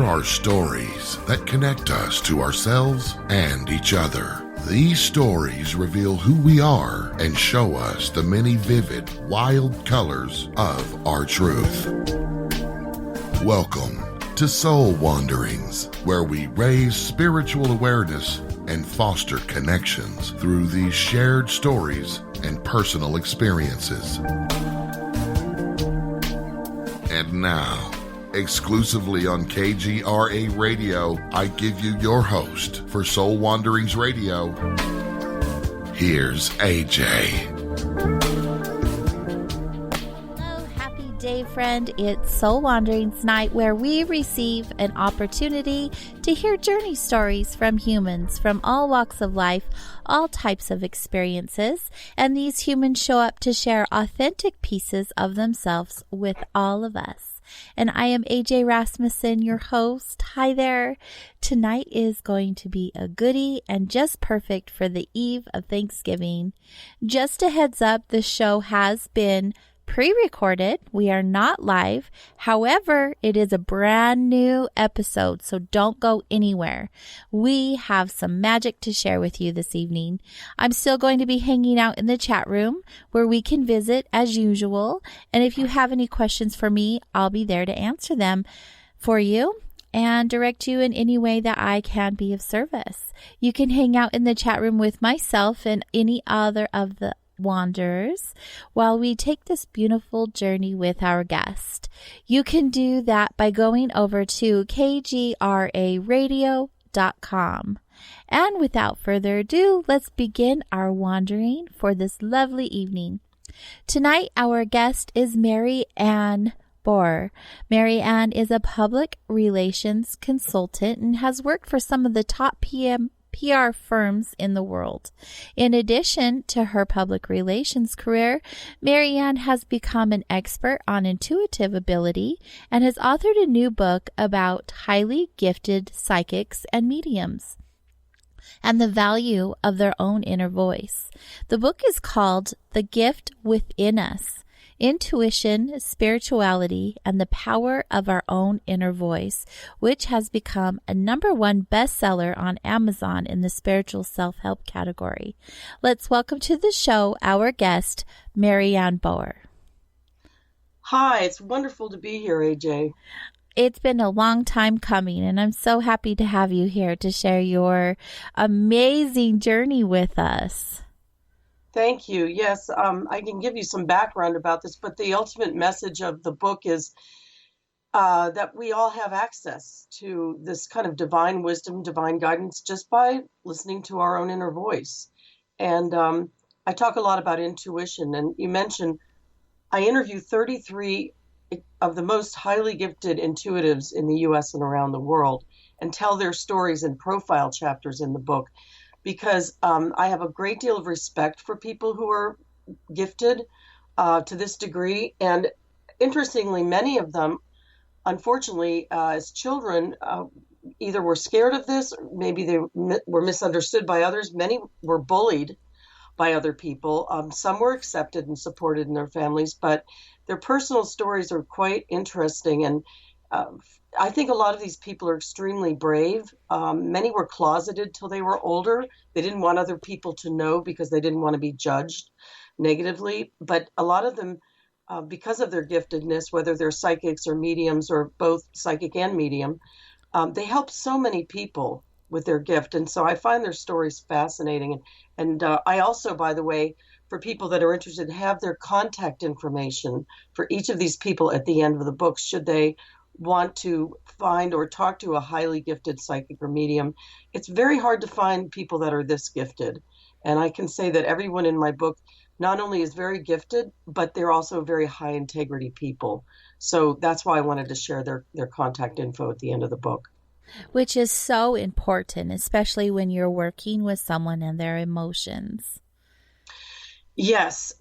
There are stories that connect us to ourselves and each other. These stories reveal who we are and show us the many vivid, wild colors of our truth. Welcome to Soul Wanderings, where we raise spiritual awareness and foster connections through these shared stories and personal experiences. And now, exclusively on KGRA Radio, I give you your host for Soul Wanderings Radio. Here's AJ. Day friend, it's Soul Wanderings night, where we receive an opportunity to hear journey stories from humans from all walks of life, all types of experiences, and these humans show up to share authentic pieces of themselves with all of us. And I am AJ Rasmussen, your host. Hi there. Tonight is going to be a goodie and just perfect for the eve of Thanksgiving. Just a heads up, the show has been pre-recorded. We are not live. However, it is a brand new episode, so don't go anywhere. We have some magic to share with you this evening. I'm still going to be hanging out in the chat room where we can visit as usual. And if you have any questions for me, I'll be there to answer them for you and direct you in any way that I can be of service. You can hang out in the chat room with myself and any other of the wanderers while we take this beautiful journey with our guest. You can do that by going over to kgraradio.com. And without further ado, let's begin our wandering for this lovely evening. Tonight, our guest is Mary Ann Bohrer. Mary Ann is a public relations consultant and has worked for some of the top PR firms in the world. In addition to her public relations career, Mary Ann has become an expert on intuitive ability and has authored a new book about highly gifted psychics and mediums and the value of their own inner voice. The book is called The Gift Within Us: Intuition, Spirituality, and the Power of Our Own Inner Voice, which has become a #1 bestseller on Amazon in the spiritual self-help category. Let's welcome to the show our guest, Mary Ann Bohrer. Hi, it's wonderful to be here, AJ. It's been a long time coming, and I'm so happy to have you here to share your amazing journey with us. Thank you. Yes, I can give you some background about this, but the ultimate message of the book is that we all have access to this kind of divine wisdom, divine guidance, just by listening to our own inner voice. And I talk a lot about intuition, and you mentioned I interview 33 of the most highly gifted intuitives in the U.S. and around the world and tell their stories in profile chapters in the book, because I have a great deal of respect for people who are gifted to this degree. And interestingly, many of them, unfortunately, as children, either were scared of this, or maybe they were misunderstood by others. Many were bullied by other people. Some were accepted and supported in their families, but their personal stories are quite interesting. And I think a lot of these people are extremely brave. Many were closeted till they were older. They didn't want other people to know because they didn't want to be judged negatively. But a lot of them, because of their giftedness, whether they're psychics or mediums or both psychic and medium, they help so many people with their gift. And so I find their stories fascinating. And I also, by the way, for people that are interested, have their contact information for each of these people at the end of the book, should they want to find or talk to a highly gifted psychic or medium. It's very hard to find people that are this gifted. And I can say that everyone in my book not only is very gifted, but they're also very high integrity people. So that's why I wanted to share their contact info at the end of the book. Which is so important, especially when you're working with someone and their emotions. Yes.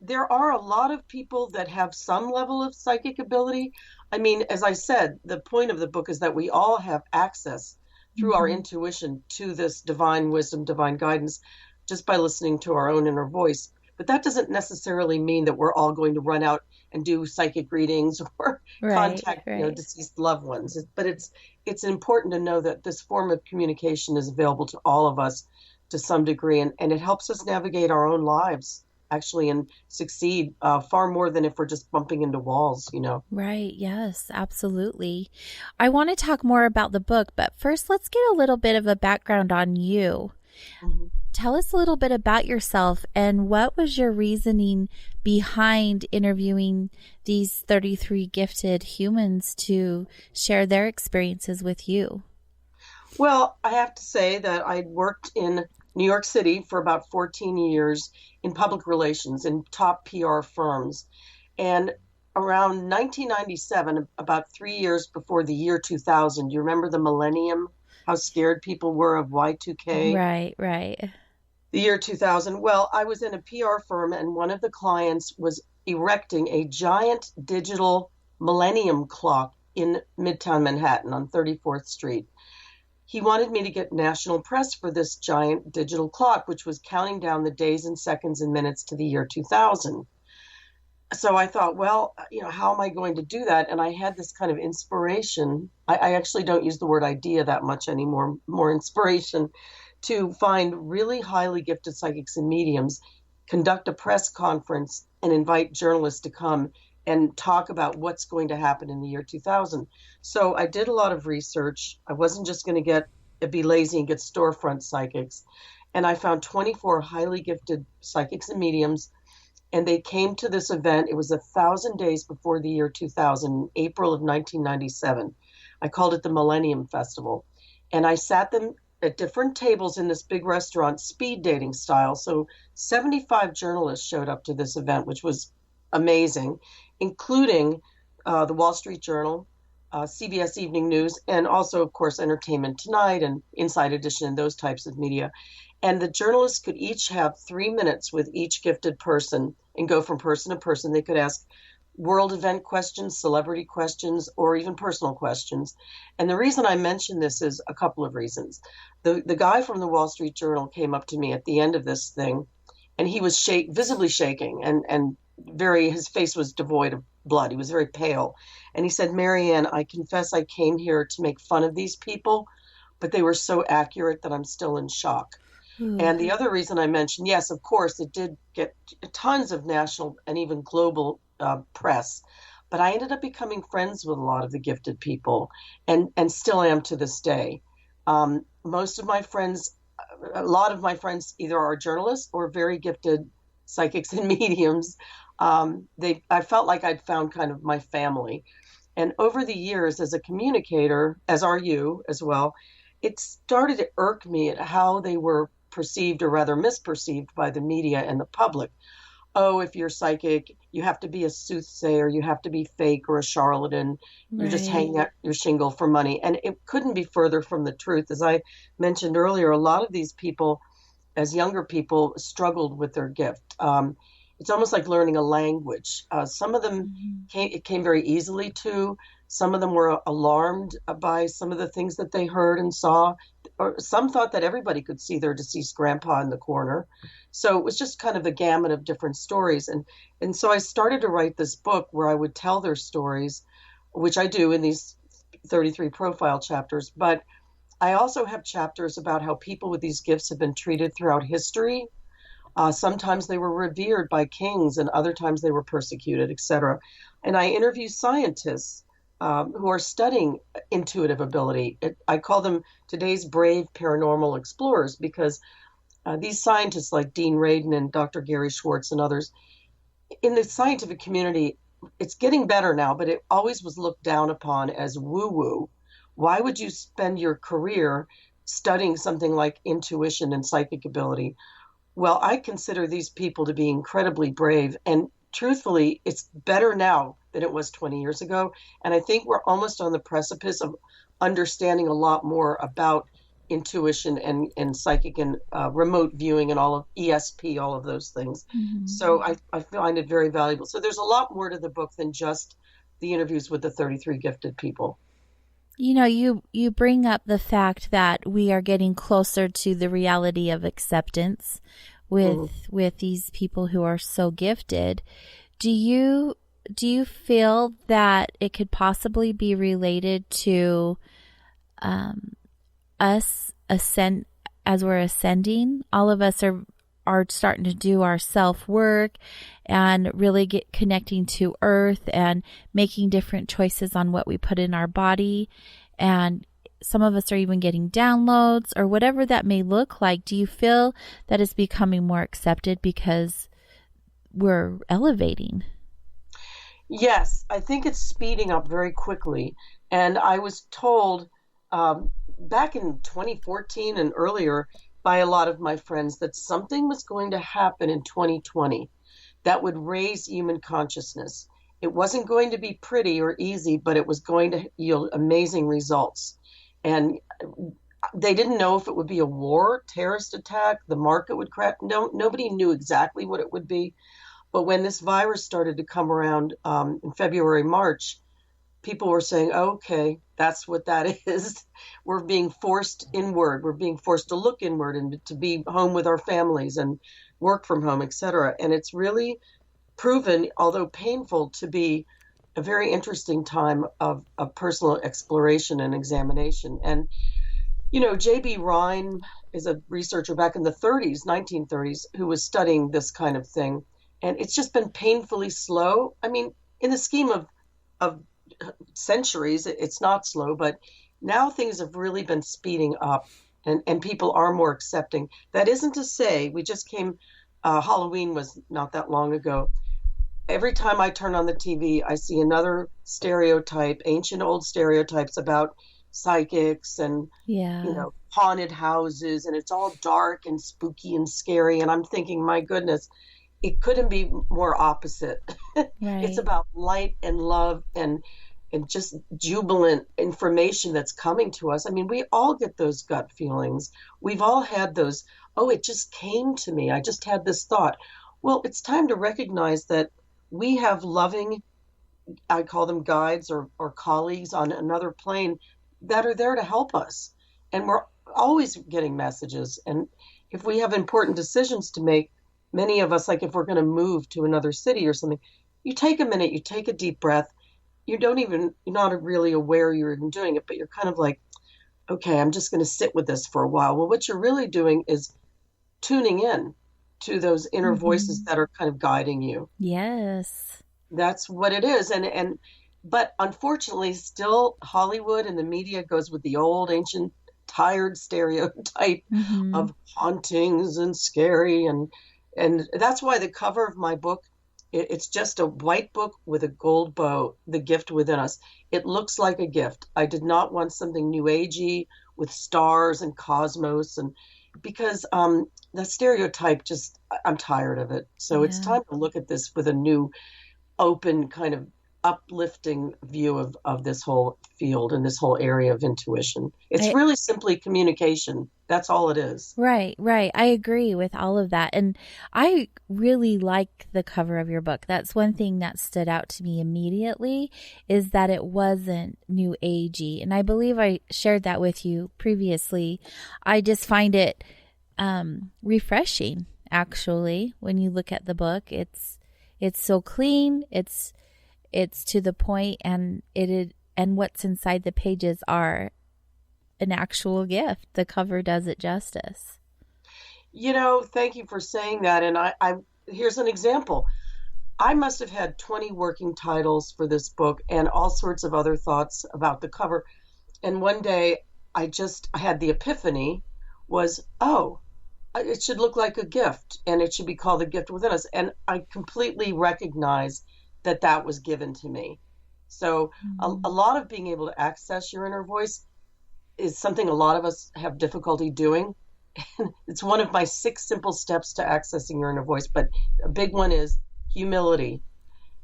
There are a lot of people that have some level of psychic ability. I mean, as I said, the point of the book is that we all have access through our intuition to this divine wisdom, divine guidance, just by listening to our own inner voice. But that doesn't necessarily mean that we're all going to run out and do psychic readings or Right, contact, right. deceased loved ones. But it's important to know that this form of communication is available to all of us to some degree, and it helps us navigate our own lives actually and succeed far more than if we're just bumping into walls. Right. Yes, absolutely. I want to talk more about the book, but first let's get a little bit of a background on you. Mhm. Tell us a little bit about yourself and what was your reasoning behind interviewing these 33 gifted humans to share their experiences with you? Well, I have to say that I'd worked in New York City for about 14 years in public relations in top PR firms. And around 1997, about 3 years before the year 2000, you remember the millennium, how scared people were of Y2K? Right, right. The year 2000. Well, I was in a PR firm, and one of the clients was erecting a giant digital millennium clock in Midtown Manhattan on 34th Street. He wanted me to get national press for this giant digital clock, which was counting down the days and seconds and minutes to the year 2000. So I thought, well, how am I going to do that? And I had this kind of inspiration. I actually don't use the word idea that much anymore, more inspiration to find really highly gifted psychics and mediums, conduct a press conference, and invite journalists to come and talk about what's going to happen in the year 2000. So I did a lot of research. I wasn't just going to be lazy and get storefront psychics. And I found 24 highly gifted psychics and mediums, and they came to this event. It was 1,000 days before the year 2000, April of 1997. I called it the Millennium Festival. And I sat them at different tables in this big restaurant, speed dating style. So 75 journalists showed up to this event, which was amazing, including the Wall Street Journal, CBS Evening News, and also, of course, Entertainment Tonight and Inside Edition and those types of media. And the journalists could each have 3 minutes with each gifted person and go from person to person. They could ask world event questions, celebrity questions, or even personal questions. And the reason I mention this is a couple of reasons. The guy from the Wall Street Journal came up to me at the end of this thing, and he was visibly shaking, and his face was devoid of blood. He was very pale. And he said, "Marianne, I confess I came here to make fun of these people, but they were so accurate that I'm still in shock." And the other reason I mentioned, yes, of course, it did get tons of national and even global press, but I ended up becoming friends with a lot of the gifted people, and still am to this day. Most of my friends, a lot of my friends, either are journalists or very gifted psychics and mediums. I felt like I'd found kind of my family, and over the years, as a communicator, as are you as well, it started to irk me at how they were perceived, or rather misperceived, by the media and the public. Oh, if you're psychic, you have to be a soothsayer, you have to be fake or a charlatan, you're just hanging out your shingle for money. And it couldn't be further from the truth. As I mentioned earlier, a lot of these people, as younger people, struggled with their gift. It's almost like learning a language. Some of them came very easily to. Some of them were alarmed by some of the things that they heard and saw, or some thought that everybody could see their deceased grandpa in the corner. So it was just kind of a gamut of different stories. And so I started to write this book where I would tell their stories, which I do in these 33 profile chapters. But I also have chapters about how people with these gifts have been treated throughout history. Sometimes they were revered by kings, and other times they were persecuted, etc. And I interview scientists who are studying intuitive ability. I call them today's brave paranormal explorers, because these scientists like Dean Radin and Dr. Gary Schwartz and others, in the scientific community, it's getting better now, but it always was looked down upon as woo-woo. Why would you spend your career studying something like intuition and psychic ability? Well, I consider these people to be incredibly brave, and truthfully, it's better now than it was 20 years ago. And I think we're almost on the precipice of understanding a lot more about intuition and psychic and remote viewing and all of ESP, all of those things. Mm-hmm. So I find it very valuable. So there's a lot more to the book than just the interviews with the 33 gifted people. You know, you bring up the fact that we are getting closer to the reality of acceptance, with these people who are so gifted. Do you feel that it could possibly be related to us as we're ascending? All of us are starting to do our self-work and really get connecting to earth and making different choices on what we put in our body. And some of us are even getting downloads or whatever that may look like. Do you feel that it's becoming more accepted because we're elevating? Yes, I think it's speeding up very quickly. And I was told back in 2014 and earlier by a lot of my friends that something was going to happen in 2020 that would raise human consciousness. It wasn't going to be pretty or easy, but it was going to yield amazing results. And they didn't know if it would be a war, terrorist attack, the market would crash. No, nobody knew exactly what it would be. But when this virus started to come around in February, March, people were saying, okay, that's what that is. We're being forced inward. We're being forced to look inward and to be home with our families and work from home, et cetera. And it's really proven, although painful, to be a very interesting time of personal exploration and examination. And, you know, J.B. Rhine is a researcher back in the 1930s, who was studying this kind of thing. And it's just been painfully slow. I mean, in the scheme of centuries, it's not slow, but now things have really been speeding up and people are more accepting. That isn't to say we just came, Halloween was not that long ago. Every time I turn on the TV, I see another stereotype, ancient old stereotypes about psychics and, you know, haunted houses, and it's all dark and spooky and scary. And I'm thinking, my goodness, it couldn't be more opposite. Right. It's about light and love and just jubilant information that's coming to us. I mean, we all get those gut feelings. We've all had those, oh, it just came to me. I just had this thought. Well, it's time to recognize that we have loving, I call them guides or colleagues on another plane that are there to help us. And we're always getting messages. And if we have important decisions to make, many of us, like if we're going to move to another city or something, you take a minute, you take a deep breath. You're not really aware you're even doing it, but you're kind of like, okay, I'm just going to sit with this for a while. Well, what you're really doing is tuning in to those inner voices that are kind of guiding you. Yes. That's what it is. But unfortunately, still Hollywood and the media goes with the old, ancient, tired stereotype of hauntings and scary. And that's why the cover of my book, it's just a white book with a gold bow, The Gift Within Us. It looks like a gift. I did not want something new agey with stars and cosmos, and because the stereotype I'm tired of it. So it's time to look at this with a new, open, kind of uplifting view of this whole field and this whole area of intuition. It's really simply communication. That's all it is. Right. I agree with all of that. And I really like the cover of your book. That's one thing that stood out to me immediately, is that it wasn't new agey. And I believe I shared that with you previously. I just find it refreshing, actually, when you look at the book. It's so clean. It's to the point, and and what's inside the pages are an actual gift. The cover does it justice. You know, thank you for saying that. And I here's an example. I must have had 20 working titles for this book and all sorts of other thoughts about the cover. And one day I had the epiphany was, oh, it should look like a gift and it should be called The Gift Within Us. And I completely recognize that was given to me. So a lot of being able to access your inner voice is something a lot of us have difficulty doing. It's one of my 6 simple steps to accessing your inner voice, but a big one is humility.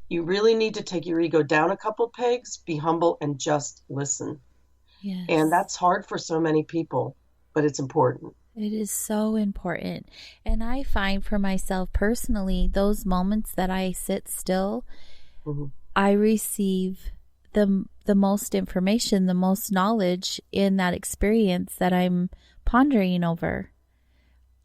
You really need to take your ego down a couple pegs, be humble, and just listen. Yes. And that's hard for so many people, but it's important. It is so important. And I find for myself personally, those moments that I sit still, I receive the most information, the most knowledge in that experience that I'm pondering over.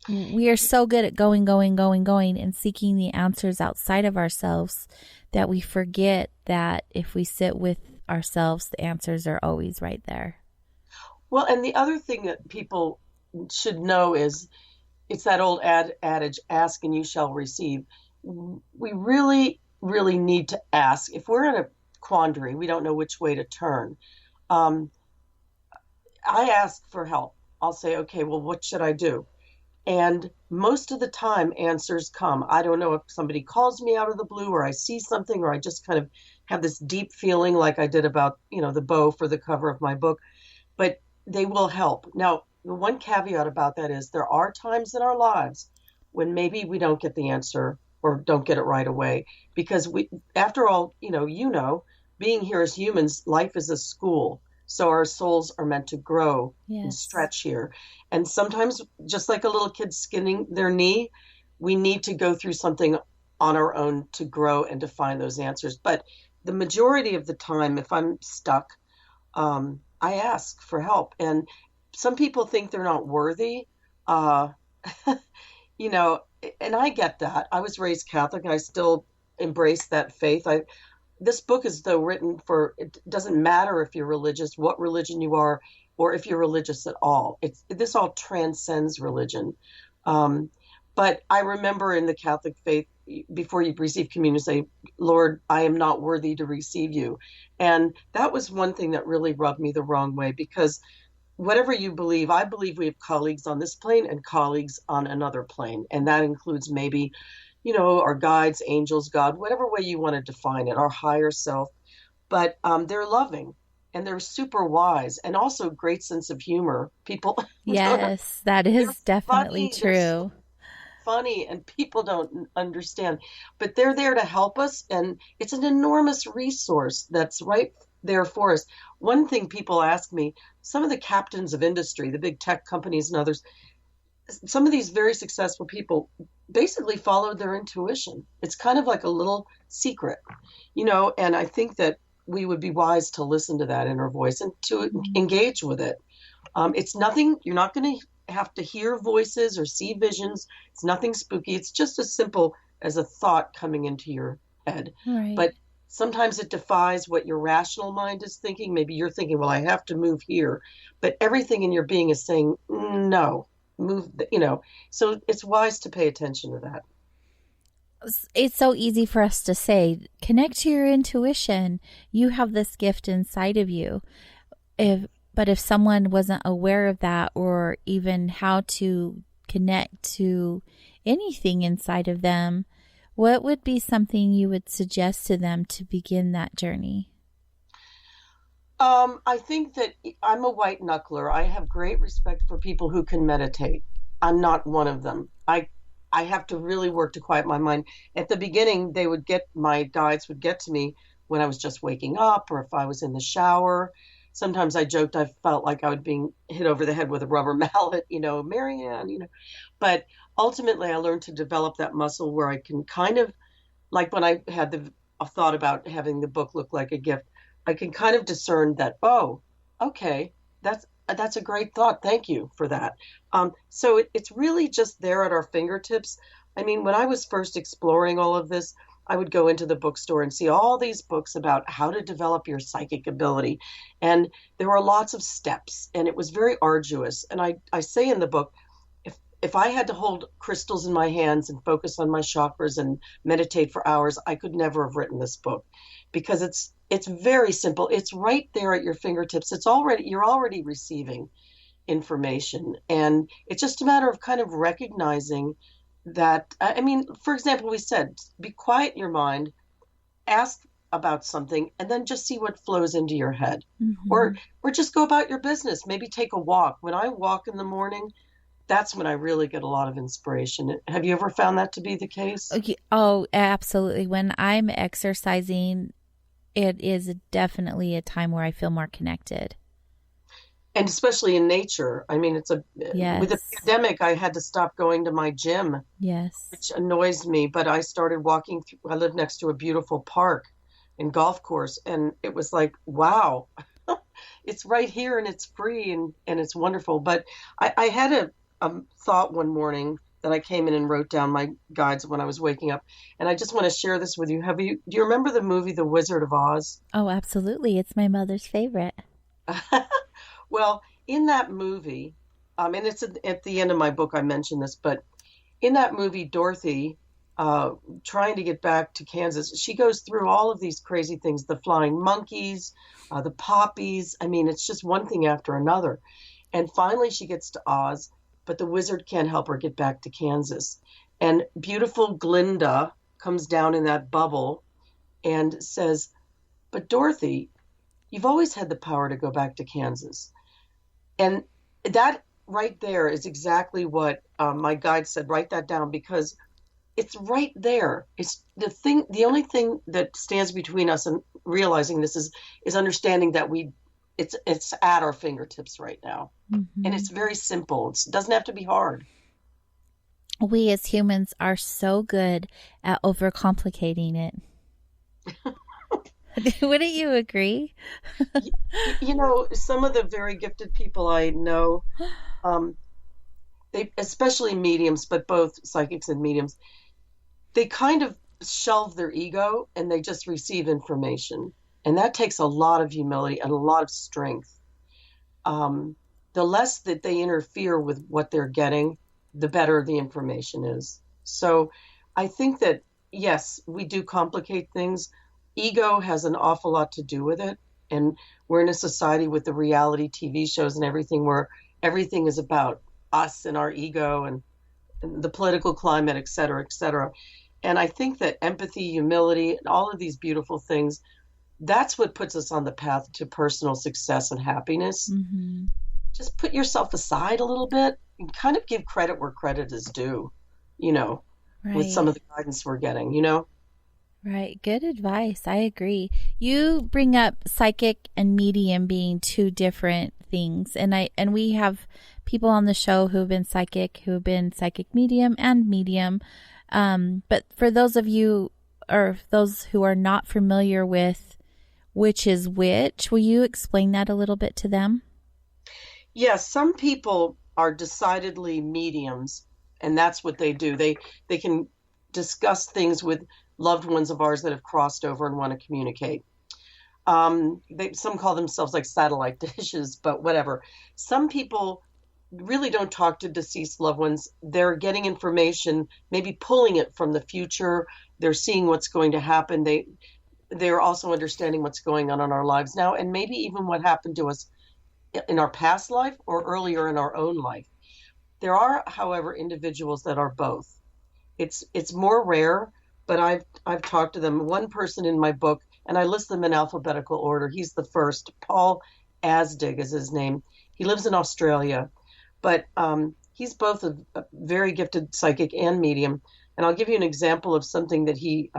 We are so good at going, and seeking the answers outside of ourselves that we forget that if we sit with ourselves, the answers are always right there. Well, and the other thing that people should know is it's that old adage, ask and you shall receive. We really, really need to ask. If we're in a quandary, we don't know which way to turn. Um, I ask for help. I'll say, okay, well, what should I do? And most of the time, answers come. I don't know if somebody calls me out of the blue or I see something or I just kind of have this deep feeling like I did about, the bow for the cover of my book, but they will help. Now, the one caveat about that is there are times in our lives when maybe we don't get the answer or don't get it right away because after all, being here as humans, life is a school. So our souls are meant to grow and stretch here. And sometimes, just like a little kid skinning their knee, we need to go through something on our own to grow and to find those answers. But the majority of the time, if I'm stuck, I ask for help. And some people think they're not worthy. And I get that. I was raised Catholic and I still embrace that faith. This book is though written for, it doesn't matter if you're religious, what religion you are, or if you're religious at all. This all transcends religion. But I remember in the Catholic faith, before you receive communion, say, Lord, I am not worthy to receive you. And that was one thing that really rubbed me the wrong way because whatever you believe, I believe we have colleagues on this plane and colleagues on another plane. And that includes maybe our guides, angels, God, whatever way you want to define it, our higher self. But they're loving and they're super wise and also great sense of humor. People, yes, that is definitely true. Funny and people don't understand, but they're there to help us. And it's an enormous resource that's right there for us. One thing people ask me, some of the captains of industry, the big tech companies and others, some of these very successful people basically followed their intuition. It's kind of like a little secret, and I think that we would be wise to listen to that inner voice and to engage with it. It's nothing, you're not going to have to hear voices or see visions. It's nothing spooky. It's just as simple as a thought coming into your head. Right. But sometimes it defies what your rational mind is thinking. Maybe you're thinking, well, I have to move here. But everything in your being is saying, no. Move, so it's wise to pay attention to that. It's so easy for us to say, connect to your intuition. You have this gift inside of you. But if someone wasn't aware of that or even how to connect to anything inside of them, what would be something you would suggest to them to begin that journey? I think that I'm a white knuckler. I have great respect for people who can meditate. I'm not one of them. I have to really work to quiet my mind. At the beginning, my guides would get to me when I was just waking up or if I was in the shower. Sometimes I joked I felt like I was being hit over the head with a rubber mallet, Marianne, But ultimately, I learned to develop that muscle where I can kind of, like when I had a thought about having the book look like a gift, I can kind of discern that, oh, okay, that's a great thought. Thank you for that. So it's really just there at our fingertips. I mean, when I was first exploring all of this, I would go into the bookstore and see all these books about how to develop your psychic ability. And there were lots of steps, and it was very arduous. And I say in the book, if I had to hold crystals in my hands and focus on my chakras and meditate for hours, I could never have written this book because it's very simple. It's right there at your fingertips. You're already receiving information. And it's just a matter of kind of recognizing that, for example, we said, be quiet in your mind, ask about something, and then just see what flows into your head. Mm-hmm. Or just go about your business. Maybe take a walk. When I walk in the morning, that's when I really get a lot of inspiration. Have you ever found that to be the case? Oh, absolutely. When I'm exercising, it is definitely a time where I feel more connected. And especially in nature. I mean, yes. With the pandemic, I had to stop going to my gym, yes, which annoys me. But I started walking I live next to a beautiful park and golf course. And it was like, wow, it's right here and it's free and it's wonderful. But I had thought one morning that I came in and wrote down my guides when I was waking up. And I just want to share this with you. Do you remember the movie The Wizard of Oz? Oh, absolutely. It's my mother's favorite. Well, in that movie, and it's at the end of my book, I mentioned this, but in that movie, Dorothy, trying to get back to Kansas, she goes through all of these crazy things, the flying monkeys, the poppies. I mean, it's just one thing after another. And finally she gets to Oz, but the wizard can't help her get back to Kansas. And beautiful Glinda comes down in that bubble and says, but Dorothy, you've always had the power to go back to Kansas. And that right there is exactly what my guide said. Write that down, because it's right there. It's the only thing that stands between us and realizing this is understanding that it's at our fingertips right now. Mm-hmm. And it's very simple. It doesn't have to be hard. We as humans are so good at overcomplicating it. Wouldn't you agree? Some of the very gifted people I know, they, especially mediums, but both psychics and mediums, they kind of shelve their ego and they just receive information. And that takes a lot of humility and a lot of strength. The less that they interfere with what they're getting, the better the information is. So I think that, yes, we do complicate things. Ego has an awful lot to do with it. And we're in a society with the reality TV shows and everything where everything is about us and our ego and the political climate, et cetera, et cetera. And I think that empathy, humility, and all of these beautiful things, that's what puts us on the path to personal success and happiness. Mm-hmm. Just put yourself aside a little bit and kind of give credit where credit is due, right. With some of the guidance we're getting, Right. Good advice. I agree. You bring up psychic and medium being two different things. And we have people on the show who've been psychic medium and medium. But for those of you or those who are not familiar with which is which, will you explain that a little bit to them? Yes, some people are decidedly mediums, and that's what they do. They can discuss things with loved ones of ours that have crossed over and want to communicate. Some call themselves like satellite dishes, but whatever. Some people really don't talk to deceased loved ones. They're getting information, maybe pulling it from the future. They're seeing what's going to happen. They're also understanding what's going on in our lives now, and maybe even what happened to us in our past life or earlier in our own life. There are, however, individuals that are both. It's more rare, but I've talked to them. One person in my book, and I list them in alphabetical order. He's the first. Paul Asdig is his name. He lives in Australia, but he's both a very gifted psychic and medium. And I'll give you an example of something that he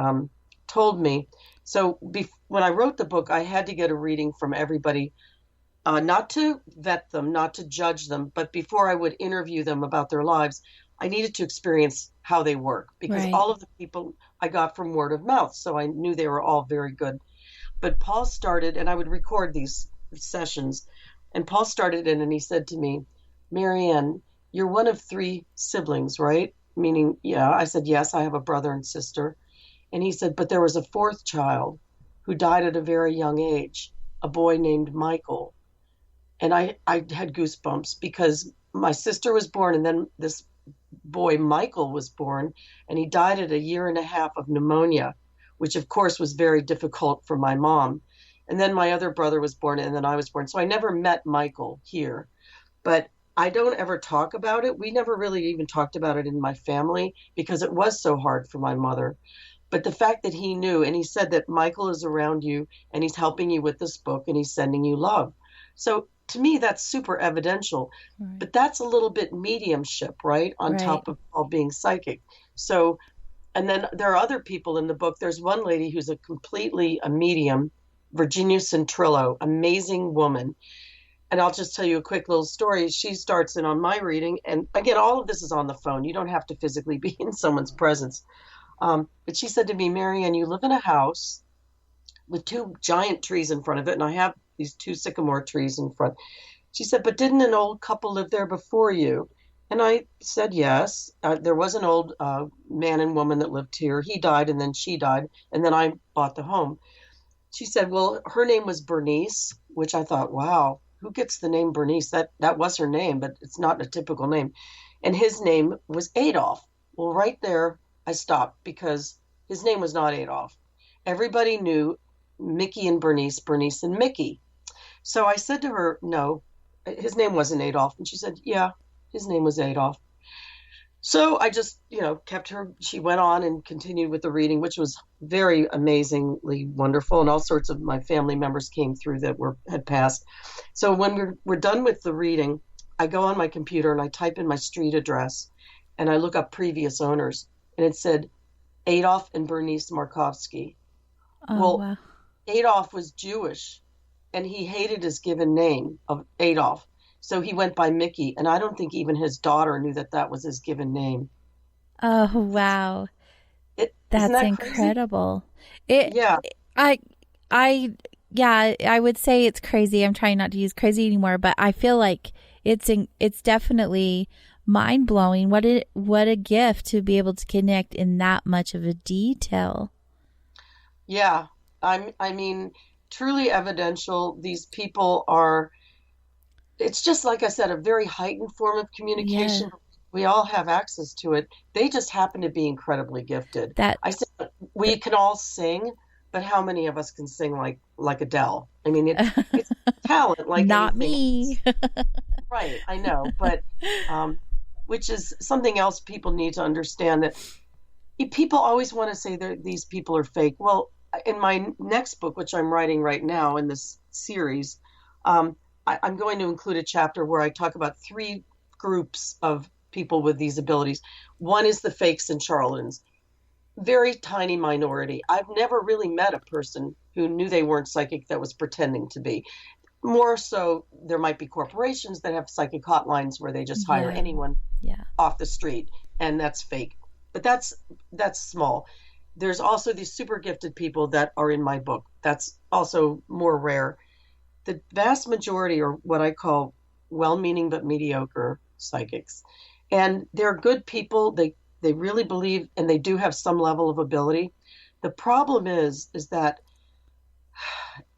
told me. So when I wrote the book, I had to get a reading from everybody, not to vet them, not to judge them, but before I would interview them about their lives, I needed to experience how they work, because right. All of the people I got from word of mouth, so I knew they were all very good. But Paul started, and I would record these sessions, and Paul started in and he said to me, Marianne, you're one of 3 siblings, right? Meaning, yeah. I said, yes, I have a brother and sister. And he said, but there was a 4th child who died at a very young age, a boy named Michael. And I had goosebumps because my sister was born, and then this boy Michael was born, and he died at 1.5 years of pneumonia, which of course was very difficult for my mom. And then my other brother was born, and then I was born. So I never met Michael here, but I don't ever talk about it. We never really even talked about it in my family because it was so hard for my mother. But the fact that he knew, and he said that Michael is around you and he's helping you with this book and he's sending you love. So to me, that's super evidential, right. But that's a little bit mediumship, right? On right. top of all being psychic. So, and then there are other people in the book. There's one lady who's a medium, Virginia Centrillo, amazing woman. And I'll just tell you a quick little story. She starts in on my reading. And again, all of this is on the phone. You don't have to physically be in someone's presence. But she said to me, Marianne, you live in a house with 2 giant trees in front of it. And I have these 2 sycamore trees in front. She said, but didn't an old couple live there before you? And I said yes. There was an old man and woman that lived here. He died, and then she died, and then I bought the home. She said, well, her name was Bernice, which I thought, wow, who gets the name Bernice? That was her name, but it's not a typical name. And his name was Adolf. Well, right there, I stopped because his name was not Adolf. Everybody knew Mickey and Bernice, Bernice and Mickey. So I said to her, no, his name wasn't Adolf. And she said, yeah, his name was Adolf. So I just, kept her. She went on and continued with the reading, which was very amazingly wonderful. And all sorts of my family members came through that had passed. So when we're done with the reading, I go on my computer and I type in my street address and I look up previous owners. And it said Adolf and Bernice Markovsky. Oh, Well, wow. Adolf was Jewish and he hated his given name of Adolf. So he went by Mickey, and I don't think even his daughter knew that was his given name. Oh, wow. Isn't That's that incredible. crazy? Yeah. I would say it's crazy. I'm trying not to use crazy anymore, but I feel like it's definitely mind blowing. What a gift to be able to connect in that much of a detail. Yeah. I mean, truly evidential. These people are. It's just, like I said, a very heightened form of communication. Yeah. We all have access to it. They just happen to be incredibly gifted. I said, we can all sing, but how many of us can sing like Adele? I mean, it's talent like not anything me. Right, I know. But which is something else people need to understand, that people always want to say that these people are fake. Well, in my next book, which I'm writing right now in this series, I'm going to include a chapter where I talk about 3 groups of people with these abilities. One is the fakes and charlatans, very tiny minority. I've never really met a person who knew they weren't psychic that was pretending to be. More so, there might be corporations that have psychic hotlines where they just hire anyone off the street, and that's fake. But that's small. There's also these super gifted people that are in my book. That's also more rare. The vast majority are what I call well-meaning but mediocre psychics. And they're good people. They really believe, and they do have some level of ability. The problem is that,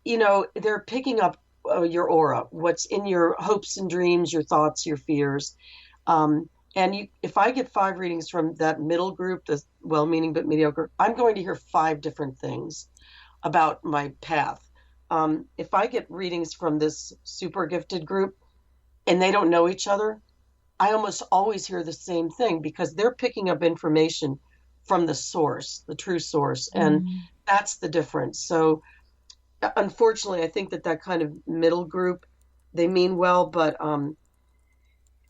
they're picking up your aura, what's in your hopes and dreams, your thoughts, your fears. If I get 5 readings from that middle group, the well-meaning but mediocre, I'm going to hear 5 different things about my path. If I get readings from this super gifted group and they don't know each other, I almost always hear the same thing because they're picking up information from the source, the true source. And that's the difference. So unfortunately, I think that kind of middle group, they mean well, but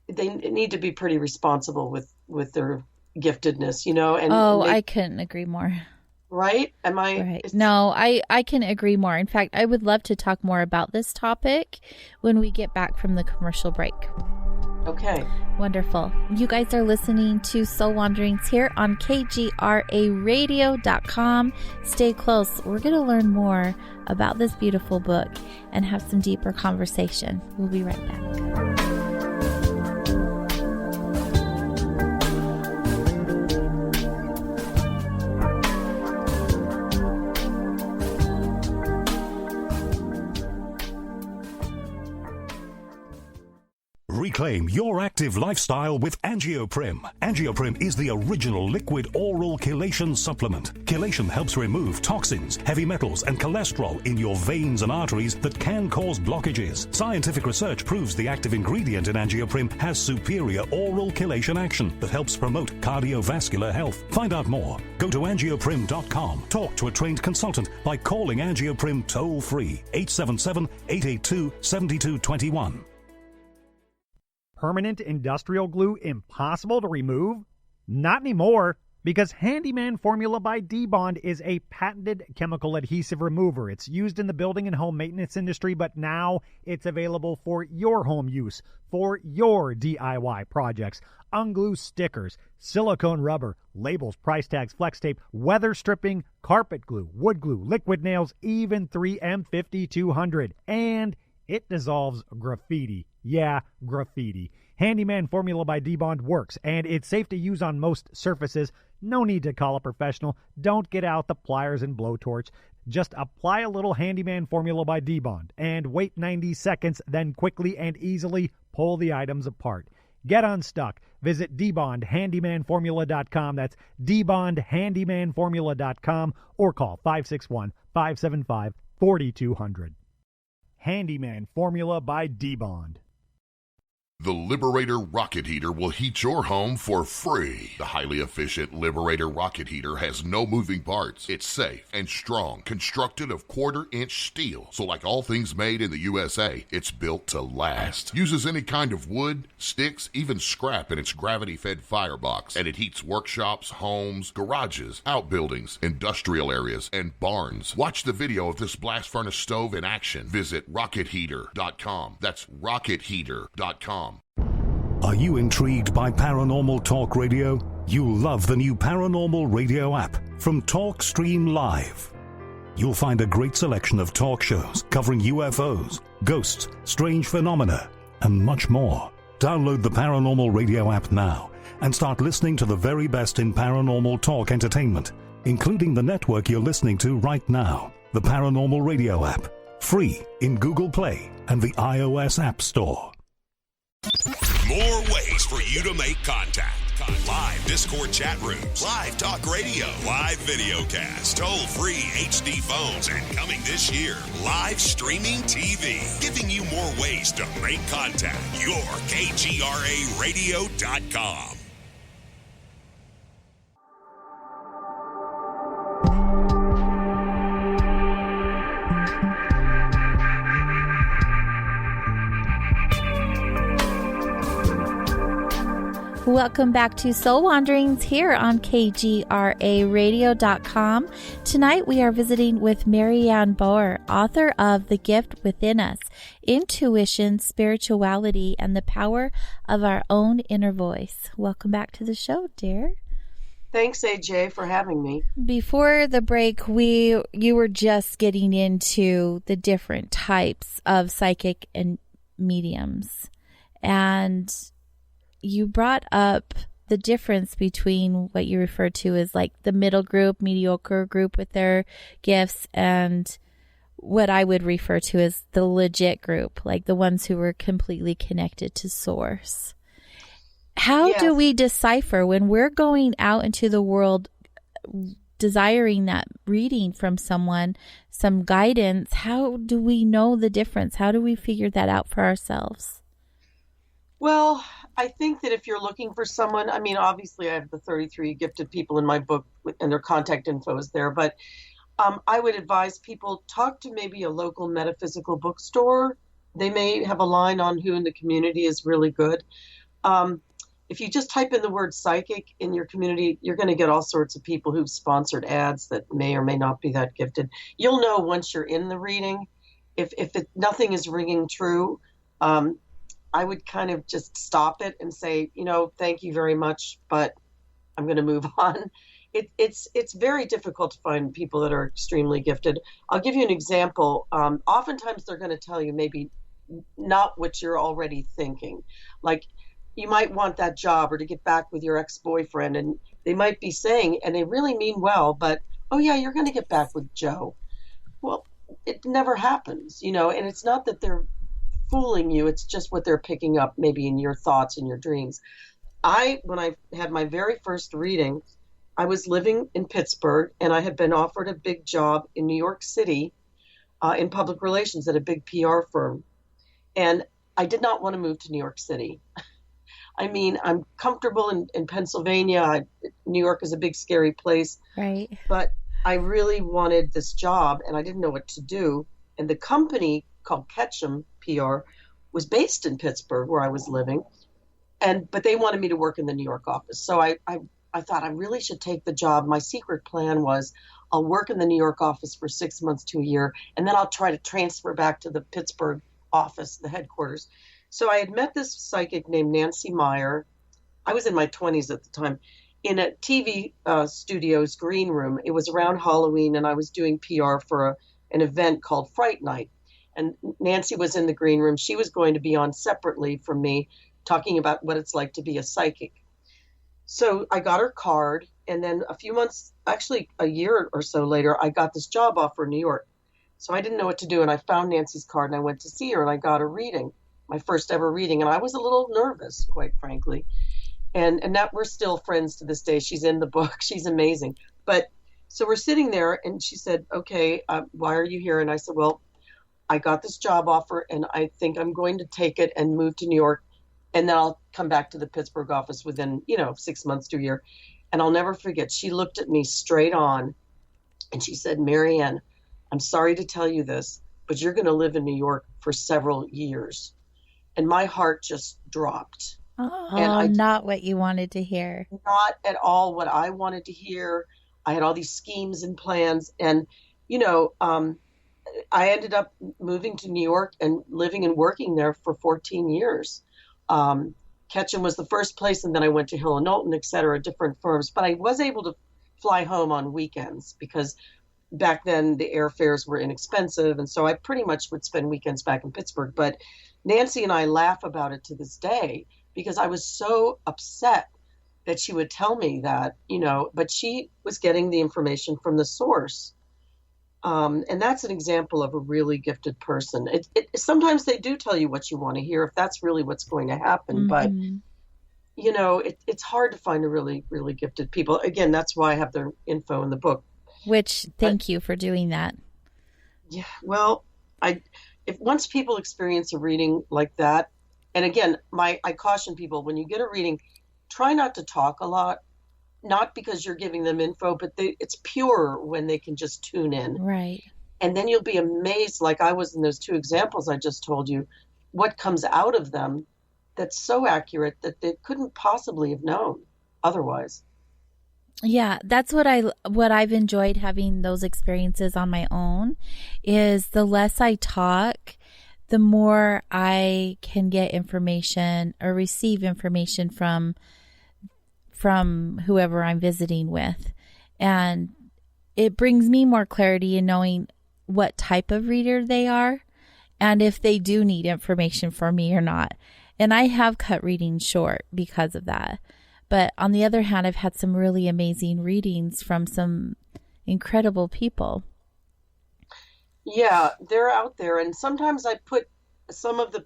they need to be pretty responsible with their giftedness, I couldn't agree more. Right? Am I? Right. No, I can agree more. In fact, I would love to talk more about this topic when we get back from the commercial break. Okay. Wonderful. You guys are listening to Soul Wanderings here on KGRAradio.com. Stay close. We're going to learn more about this beautiful book and have some deeper conversation. We'll be right back. Reclaim your active lifestyle with Angioprim. Angioprim is the original liquid oral chelation supplement. Chelation helps remove toxins, heavy metals, and cholesterol in your veins and arteries that can cause blockages. Scientific research proves the active ingredient in Angioprim has superior oral chelation action that helps promote cardiovascular health. Find out more. Go to angioprim.com. Talk to a trained consultant by calling Angioprim toll-free 877-882-7221. Permanent industrial glue impossible to remove? Not anymore, because Handyman Formula by D-Bond is a patented chemical adhesive remover. It's used in the building and home maintenance industry, but now it's available for your home use, for your DIY projects. Unglue stickers, silicone rubber, labels, price tags, flex tape, weather stripping, carpet glue, wood glue, liquid nails, even 3M 5200. And it dissolves graffiti. Yeah, graffiti. Handyman Formula by D-Bond works, and it's safe to use on most surfaces. No need to call a professional. Don't get out the pliers and blowtorch. Just apply a little Handyman Formula by D-Bond and wait 90 seconds, then quickly and easily pull the items apart. Get unstuck. Visit dbondhandymanformula.com. That's dbondhandymanformula.com or call 561-575-4200. Handyman Formula by D-Bond. The Liberator rocket heater will heat your home for free. The highly efficient Liberator rocket heater has no moving parts. It's safe and strong, constructed of quarter-inch steel. So like all things made in the USA, it's built to last. Uses any kind of wood, sticks, even scrap in its gravity-fed firebox. And it heats workshops, homes, garages, outbuildings, industrial areas, and barns. Watch the video of this blast furnace stove in action. Visit rocketheater.com. That's rocketheater.com. Are you intrigued by Paranormal Talk Radio? You'll love the new Paranormal Radio app from TalkStream Live. You'll find a great selection of talk shows covering UFOs, ghosts, strange phenomena, and much more. Download the Paranormal Radio app now and start listening to the very best in paranormal talk entertainment, including the network you're listening to right now. The Paranormal Radio app, free in Google Play and the iOS App Store. More ways for you to make contact. Live Discord chat rooms, live talk radio, live video cast, toll-free HD phones, and coming this year, live streaming TV, giving you more ways to make contact. Your KGRAradio.com. Welcome back to Soul Wanderings here on KGRAradio.com. Tonight we are visiting with Marianne Bohrer, author of The Gift Within Us, Intuition, Spirituality, and the Power of Our Own Inner Voice. Welcome back to the show, dear. Thanks, AJ, for having me. Before the break, you were just getting into the different types of psychic and mediums. And you brought up the difference between what you refer to as like the middle group, mediocre group with their gifts, and what I would refer to as the legit group, like the ones who were completely connected to source. How do we decipher when we're going out into the world desiring that reading from someone, some guidance? How do we know the difference? How do we figure that out for ourselves? Well, I think that if you're looking for someone, I mean, obviously I have the 33 gifted people in my book and their contact info is there, but I would advise people talk to maybe a local metaphysical bookstore. They may have a line on who in the community is really good. If you just type in the word psychic in your community, you're going to get all sorts of people who've sponsored ads that may or may not be that gifted. You'll know once you're in the reading, if nothing is ringing true. I would kind of just stop it and say, thank you very much, but I'm going to move on. It's very difficult to find people that are extremely gifted. I'll give you an example. Oftentimes they're going to tell you maybe not what you're already thinking. Like you might want that job or to get back with your ex-boyfriend, and they might be saying, and they really mean well, but, oh yeah, you're going to get back with Joe. Well, it never happens, and it's not that they're fooling you. It's just what they're picking up maybe in your thoughts and your dreams. When I had my very first reading, I was living in Pittsburgh and I had been offered a big job in New York City in public relations at a big PR firm. And I did not want to move to New York City. I mean, I'm comfortable in Pennsylvania. New York is a big, scary place. Right. But I really wanted this job and I didn't know what to do. And the company called Ketchum PR was based in Pittsburgh where I was living, but they wanted me to work in the New York office. So I thought I really should take the job. My secret plan was I'll work in the New York office for 6 months to a year, and then I'll try to transfer back to the Pittsburgh office, the headquarters. So I had met this psychic named Nancy Meyer. I was in my 20s at the time, in a TV studio's green room. It was around Halloween, and I was doing PR for an event called Fright Night. And Nancy was in the green room. She was going to be on separately from me talking about what it's like to be a psychic. So I got her card, and then a few months, actually a year or so later, I got this job offer in New York. So I didn't know what to do, and I found Nancy's card, and I went to see her, and I got a reading, my first ever reading, and I was a little nervous, quite frankly. And that we're still friends to this day. She's in the book. She's amazing. But so we're sitting there, and she said, okay, why are you here? And I said, well, I got this job offer, and I think I'm going to take it and move to New York, and then I'll come back to the Pittsburgh office within, 6 months to a year. And I'll never forget, she looked at me straight on, and she said, Marianne, I'm sorry to tell you this, but you're going to live in New York for several years. And my heart just dropped. Oh, and not what you wanted to hear. Not at all what I wanted to hear. I had all these schemes and plans. And, I ended up moving to New York and living and working there for 14 years. Ketchum was the first place, and then I went to Hill & Knowlton, et cetera, different firms. But I was able to fly home on weekends because back then the airfares were inexpensive. And so I pretty much would spend weekends back in Pittsburgh. But Nancy and I laugh about it to this day because I was so upset that she would tell me that, but she was getting the information from the source. And that's an example of a really gifted person. Sometimes they do tell you what you want to hear if that's really what's going to happen. Mm-hmm. But, it's hard to find a really, really gifted people. Again, that's why I have their info in the book. Which, thank you for doing that. Yeah, well, if once people experience a reading like that, and again, I caution people, when you get a reading, try not to talk a lot, not because you're giving them info, but it's pure when they can just tune in. Right. And then you'll be amazed, like I was in those two examples I just told you, what comes out of them that's so accurate that they couldn't possibly have known otherwise. Yeah, that's what I've enjoyed having those experiences on my own is the less I talk, the more I can get information or receive information from whoever I'm visiting with. And it brings me more clarity in knowing what type of reader they are and if they do need information from me or not. And I have cut readings short because of that. But on the other hand, I've had some really amazing readings from some incredible people. Yeah, they're out there. And sometimes I put some of the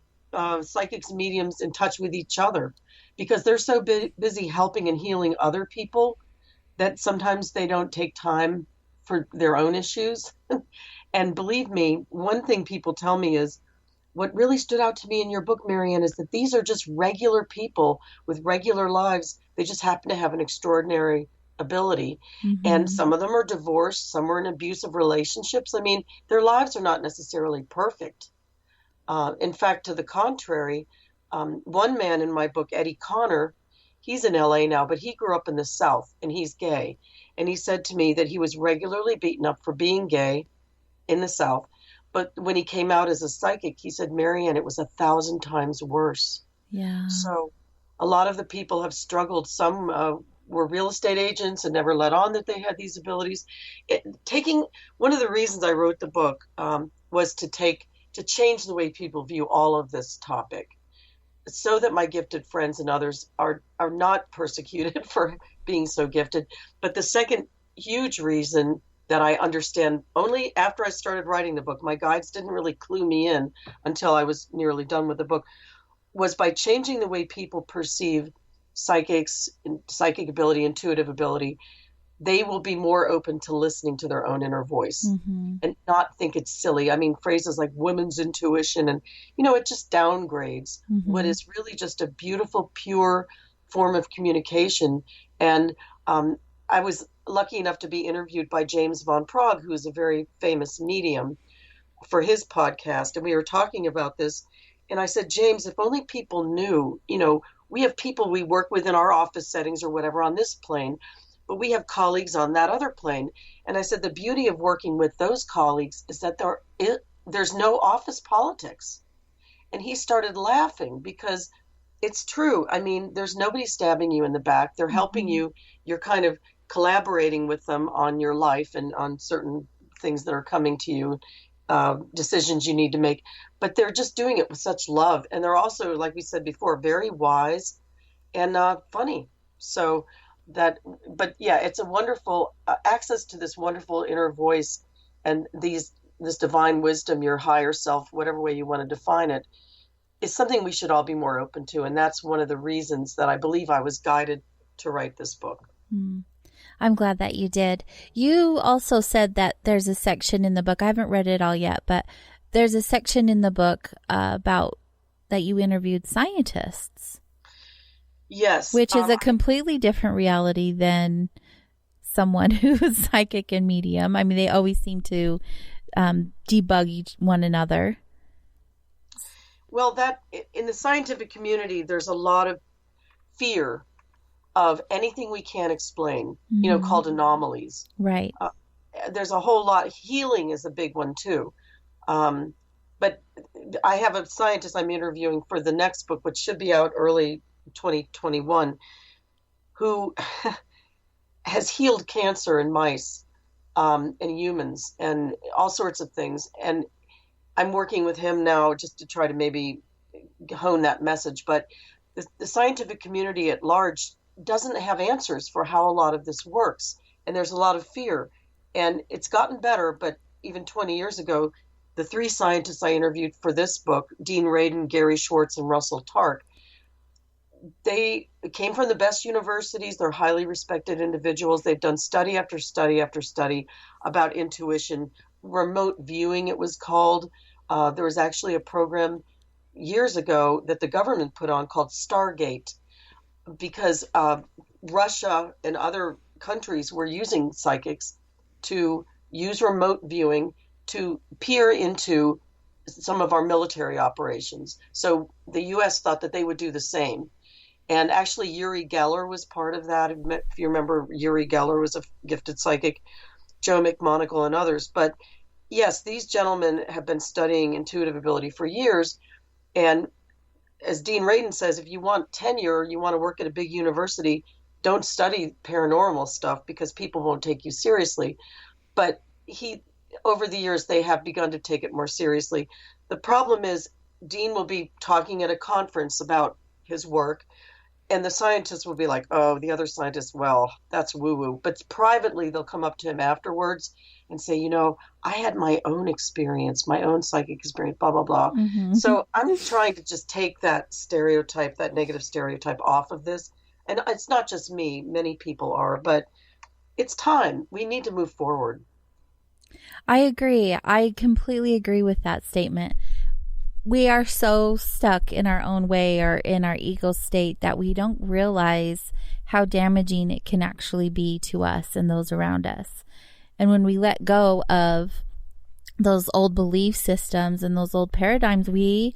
psychics mediums in touch with each other because they're so busy helping and healing other people that sometimes they don't take time for their own issues. And believe me, one thing people tell me is, what really stood out to me in your book, Marianne, is that these are just regular people with regular lives. They just happen to have an extraordinary ability. Mm-hmm. And some of them are divorced. Some are in abusive relationships. I mean, their lives are not necessarily perfect. In fact, to the contrary, one man in my book, Eddie Connor, he's in LA now, but he grew up in the South and he's gay. And he said to me that he was regularly beaten up for being gay in the South. But when he came out as a psychic, he said, Marianne, it was 1,000 times worse. Yeah. So a lot of the people have struggled. Some were real estate agents and never let on that they had these abilities. One of the reasons I wrote the book was to change the way people view all of this topic so that my gifted friends and others are not persecuted for being so gifted. But the second huge reason that I understand only after I started writing the book, my guides didn't really clue me in until I was nearly done with the book, was by changing the way people perceive psychics, psychic ability, intuitive ability, they will be more open to listening to their own inner voice and not think it's silly. I mean, phrases like women's intuition and, it just downgrades what is really just a beautiful, pure form of communication. And I was lucky enough to be interviewed by James Von Prague, who is a very famous medium, for his podcast. And we were talking about this. And I said, James, if only people knew, we have people we work with in our office settings or whatever on this plane, but we have colleagues on that other plane. And I said, the beauty of working with those colleagues is that there's no office politics. And he started laughing because it's true. I mean, there's nobody stabbing you in the back. They're helping you. You're kind of collaborating with them on your life and on certain things that are coming to you. decisions you need to make, but they're just doing it with such love. And they're also, like we said before, very wise and funny. So but yeah, it's a wonderful access to this wonderful inner voice and this divine wisdom, your higher self, whatever way you want to define it, is something we should all be more open to. And that's one of the reasons that I believe I was guided to write this book. I'm glad that you did. You also said that there's a section in the book, I haven't read it all yet, but there's a section in the book about that you interviewed scientists. Yes. Which is a completely different reality than someone who's psychic and medium. I mean, they always seem to debug one another. Well, that in the scientific community, there's a lot of fear of anything we can't explain, called anomalies. Right. There's a whole lot. Healing is a big one too. But I have a scientist I'm interviewing for the next book, which should be out early 2021, who has healed cancer in mice and humans and all sorts of things. And I'm working with him now just to try to maybe hone that message. But the scientific community at large doesn't have answers for how a lot of this works. And there's a lot of fear. And it's gotten better, but even 20 years ago, the three scientists I interviewed for this book, Dean Radin, Gary Schwartz, and Russell Tark, they came from the best universities. They're highly respected individuals. They've done study after study after study about intuition, remote viewing, it was called. There was actually a program years ago that the government put on called Stargate, because Russia and other countries were using psychics to use remote viewing to peer into some of our military operations. So the U.S. thought that they would do the same. And actually, Uri Geller was part of that. If you remember, Uri Geller was a gifted psychic, Joe McMonagle and others. But yes, these gentlemen have been studying intuitive ability for years. And as Dean Radin says, if you want tenure, you want to work at a big university, don't study paranormal stuff because people won't take you seriously. But over the years, they have begun to take it more seriously. The problem is Dean will be talking at a conference about his work, and the scientists will be like, oh, the other scientists, well, that's woo-woo. But privately, they'll come up to him afterwards and say, I had my own experience, my own psychic experience, blah, blah, blah. Mm-hmm. So I'm trying to just take that stereotype, that negative stereotype off of this. And it's not just me. Many people are. But it's time. We need to move forward. I agree. I completely agree with that statement. We are so stuck in our own way or in our ego state that we don't realize how damaging it can actually be to us and those around us. And when we let go of those old belief systems and those old paradigms, we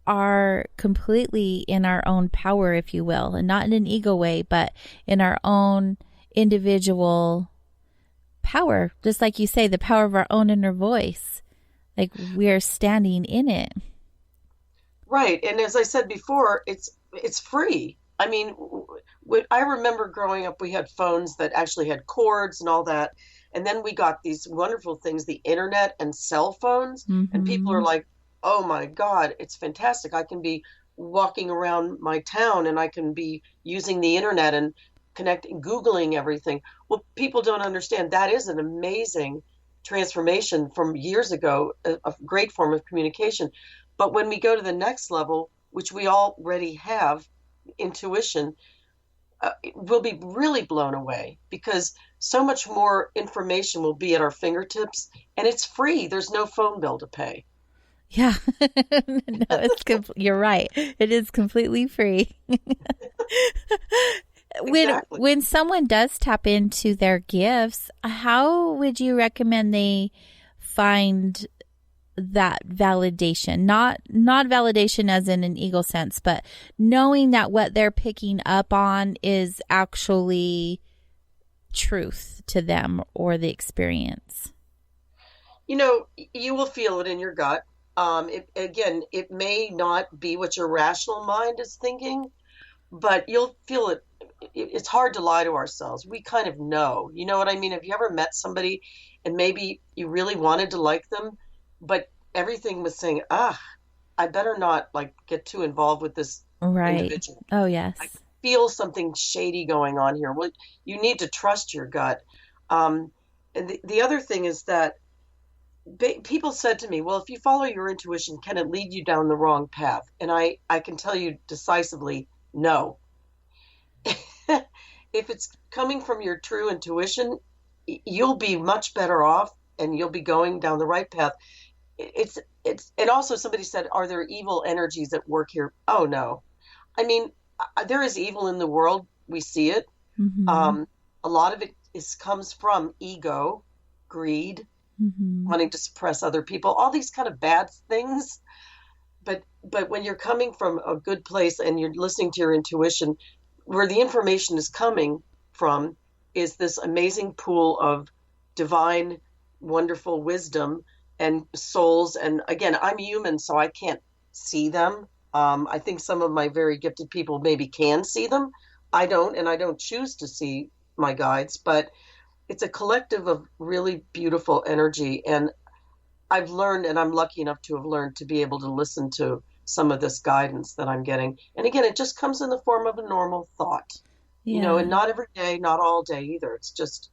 are completely in our own power, if you will, and not in an ego way, but in our own individual power. Just like you say, the power of our own inner voice. Like we are standing in it. Right. And as I said before, it's free. I mean, I remember growing up, we had phones that actually had cords and all that. And then we got these wonderful things, the internet and cell phones. Mm-hmm. And people are like, oh my God, it's fantastic. I can be walking around my town and I can be using the internet and connecting, Googling everything. Well, people don't understand that is an amazing transformation from years ago, a great form of communication. But when we go to the next level, which we already have, intuition, we'll be really blown away because so much more information will be at our fingertips and it's free. There's no phone bill to pay. Yeah, no, you're right. It is completely free. Exactly. When someone does tap into their gifts, how would you recommend they find that validation? Not validation as in an ego sense, but knowing that what they're picking up on is actually truth to them or the experience. You will feel it in your gut. It may not be what your rational mind is thinking, but you'll feel it. It's hard to lie to ourselves. We kind of know. You know what I mean? Have you ever met somebody and maybe you really wanted to like them, but everything was saying, I better not like get too involved with this Right. individual. Oh, yes. I feel something shady going on here. Well, you need to trust your gut. And the other thing is that people said to me, well, if you follow your intuition, can it lead you down the wrong path? And I can tell you decisively, no. If it's coming from your true intuition, you'll be much better off and you'll be going down the right path. And also somebody said, are there evil energies at work here? Oh, no. I mean, there is evil in the world. We see it. Mm-hmm. A lot of it comes from ego, greed, wanting to suppress other people, all these kind of bad things. But when you're coming from a good place and you're listening to your intuition, where the information is coming from is this amazing pool of divine, wonderful wisdom and souls. And again, I'm human, so I can't see them. I think some of my very gifted people maybe can see them. I don't, and I don't choose to see my guides, but it's a collective of really beautiful energy. And I've learned, and I'm lucky enough to have learned to be able to listen to some of this guidance that I'm getting. And again, it just comes in the form of a normal thought, Yeah. and not every day, not all day either. It's just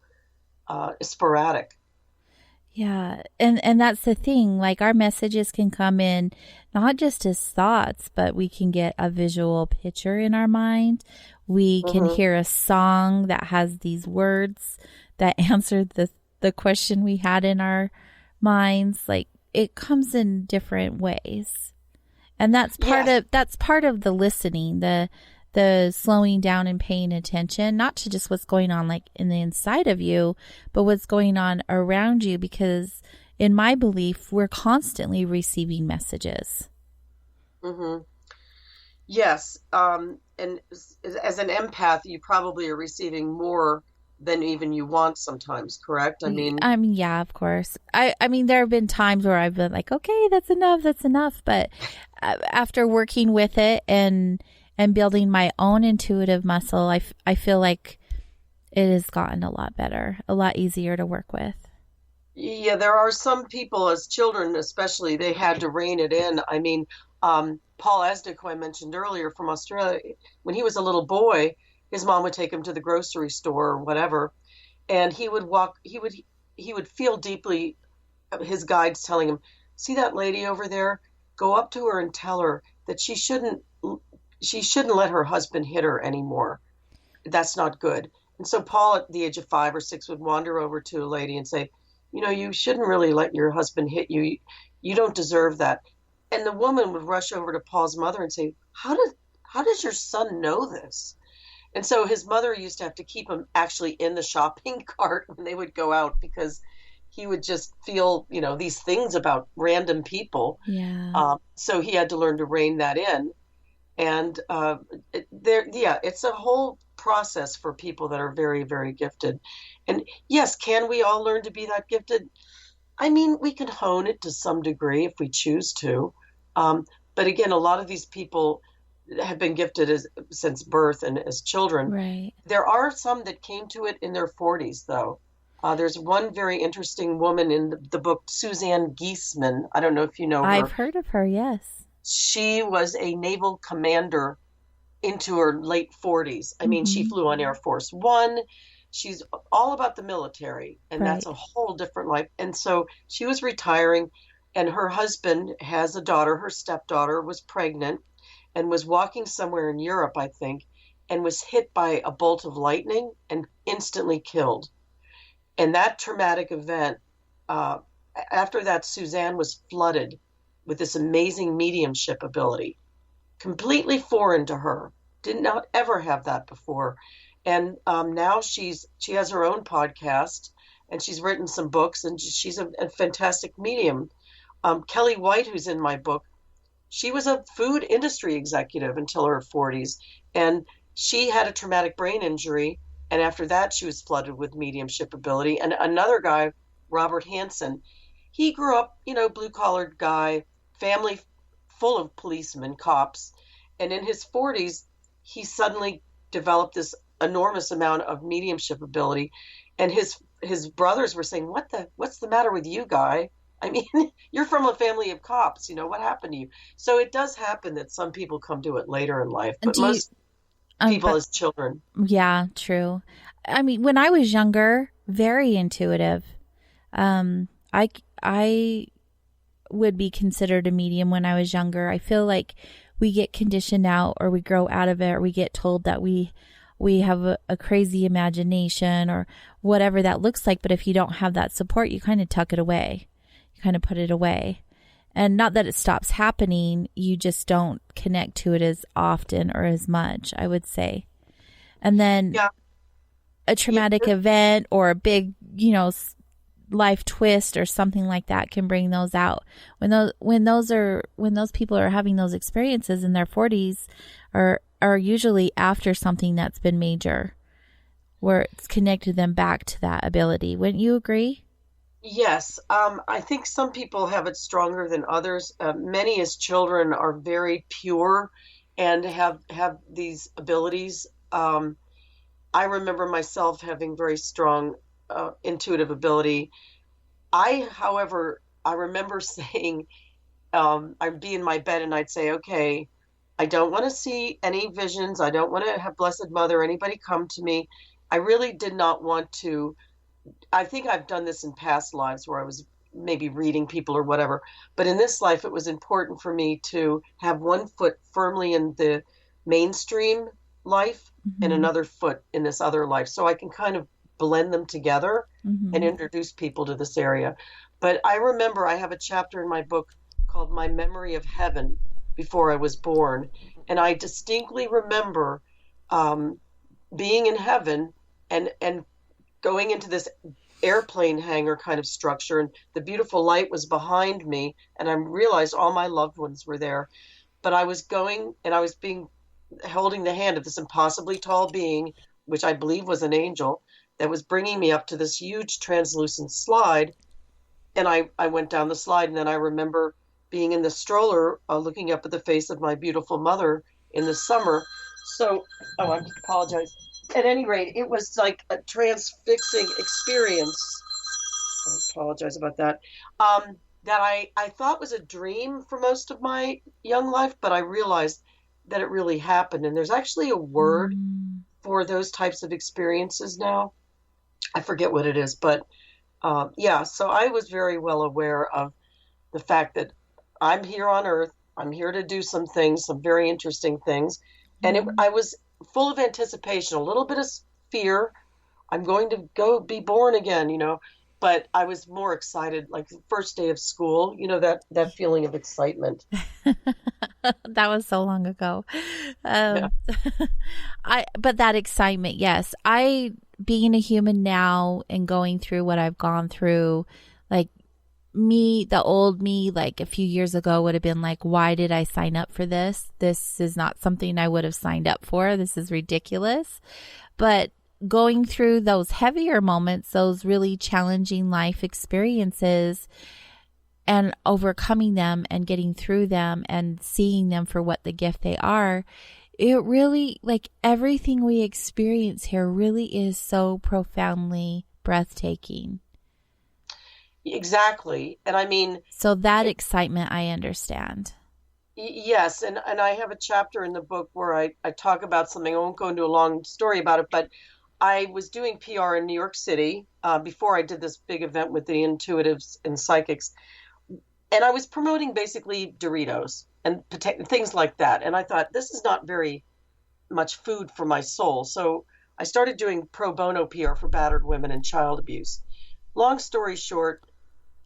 sporadic. Yeah. And that's the thing. Like, our messages can come in not just as thoughts, but we can get a visual picture in our mind. We can hear a song that has these words that answered the question we had in our minds. Like, it comes in different ways. And that's part of the listening, the slowing down and paying attention, not to just what's going on like in the inside of you, but what's going on around you, because in my belief, we're constantly receiving messages. Mm-hmm. Yes. And as an empath, you probably are receiving more than even you want sometimes, correct? I mean, yeah, of course. I mean, there have been times where I've been like, okay, that's enough. But after working with it and building my own intuitive muscle, I feel like it has gotten a lot better, a lot easier to work with. Yeah, there are some people, as children especially, they had to rein it in. I mean, Paul Asdick, who I mentioned earlier from Australia, when he was a little boy, his mom would take him to the grocery store or whatever, and he would feel deeply his guides telling him, see that lady over there? Go up to her and tell her that she shouldn't let her husband hit her anymore. That's not good. And so Paul, at the age of 5 or 6, would wander over to a lady and say, you shouldn't really let your husband hit you. You don't deserve that. And the woman would rush over to Paul's mother and say, how does your son know this? And so his mother used to have to keep him actually in the shopping cart when they would go out, because he would just feel, these things about random people. Yeah. So he had to learn to rein that in. And it's a whole process for people that are very, very gifted. And yes, can we all learn to be that gifted? I mean, we can hone it to some degree if we choose to. But again, a lot of these people have been gifted since birth and as children. Right. There are some that came to it in their 40s, though. There's one very interesting woman in the book, Suzanne Giesemann. I don't know if you know her. I've heard of her, yes. She was a naval commander into her late 40s. I mean, she flew on Air Force One. She's all about the military, and that's a whole different life. And so she was retiring, and her husband has a daughter. Her stepdaughter was pregnant and was walking somewhere in Europe, I think, and was hit by a bolt of lightning and instantly killed. And that traumatic event, after that, Suzanne was flooded with this amazing mediumship ability, completely foreign to her. Did not ever have that before. And now she has her own podcast, and she's written some books, and she's a fantastic medium. Kelly White, who's in my book, she was a food industry executive until her 40s, and she had a traumatic brain injury, and after that she was flooded with mediumship ability. And another guy, Robert Hansen, he grew up, blue-collared guy, family full of policemen, cops, and in his 40s, he suddenly developed this enormous amount of mediumship ability, and his brothers were saying, what's the matter with you, guy? I mean, you're from a family of cops, what happened to you? So it does happen that some people come to it later in life, but Do you, most people but as children. yeah, true. I mean, when I was younger, very intuitive. I would be considered a medium when I was younger. I feel like we get conditioned out, or we grow out of it, or we get told that we have a crazy imagination or whatever that looks like. But if you don't have that support, you kind of tuck it away. You kind of put it away. And not that it stops happening, you just don't connect to it as often or as much, I would say. And then a traumatic event or a big, life twist or something like that can bring those out. When those people are having those experiences in their 40s are usually after something that's been major, where it's connected them back to that ability. Wouldn't you agree? Yes, I think some people have it stronger than others. Many as children are very pure and have these abilities. I remember myself having very strong intuitive ability. However, I remember saying, I'd be in my bed and I'd say, okay, I don't want to see any visions. I don't want to have Blessed Mother, anybody come to me. I really did not want to. I think I've done this in past lives where I was maybe reading people or whatever. But in this life, it was important for me to have one foot firmly in the mainstream life and another foot in this other life. So I can kind of blend them together and introduce people to this area. But I remember I have a chapter in my book called My Memory of Heaven Before I Was Born. And I distinctly remember being in heaven and going into this airplane hangar kind of structure, and the beautiful light was behind me, and I realized all my loved ones were there. But I was going, and I was holding the hand of this impossibly tall being, which I believe was an angel, that was bringing me up to this huge translucent slide. And I went down the slide, and then I remember being in the stroller, looking up at the face of my beautiful mother in the summer. So, I apologize. At any rate, it was like a transfixing experience. I apologize about that. That I thought was a dream for most of my young life, but I realized that it really happened. And there's actually a word for those types of experiences now. I forget what it is, but so I was very well aware of the fact that I'm here on Earth. I'm here to do some things, some very interesting things. And I was full of anticipation, a little bit of fear. I'm going to go be born again, but I was more excited, like the first day of school, that feeling of excitement. That was so long ago. But that excitement, yes. Being a human now and going through what I've gone through, like the old me, like a few years ago would have been like, why did I sign up for this? This is not something I would have signed up for. This is ridiculous. But going through those heavier moments, those really challenging life experiences, and overcoming them and getting through them and seeing them for what the gift they are, it really, like everything we experience here really is so profoundly breathtaking. Exactly. And I mean, so that excitement, I understand. Yes. And I have a chapter in the book where I talk about something. I won't go into a long story about it, but I was doing PR in New York City before I did this big event with the intuitives and psychics. And I was promoting basically Doritos and things like that. And I thought, this is not very much food for my soul. So I started doing pro bono PR for battered women and child abuse. Long story short,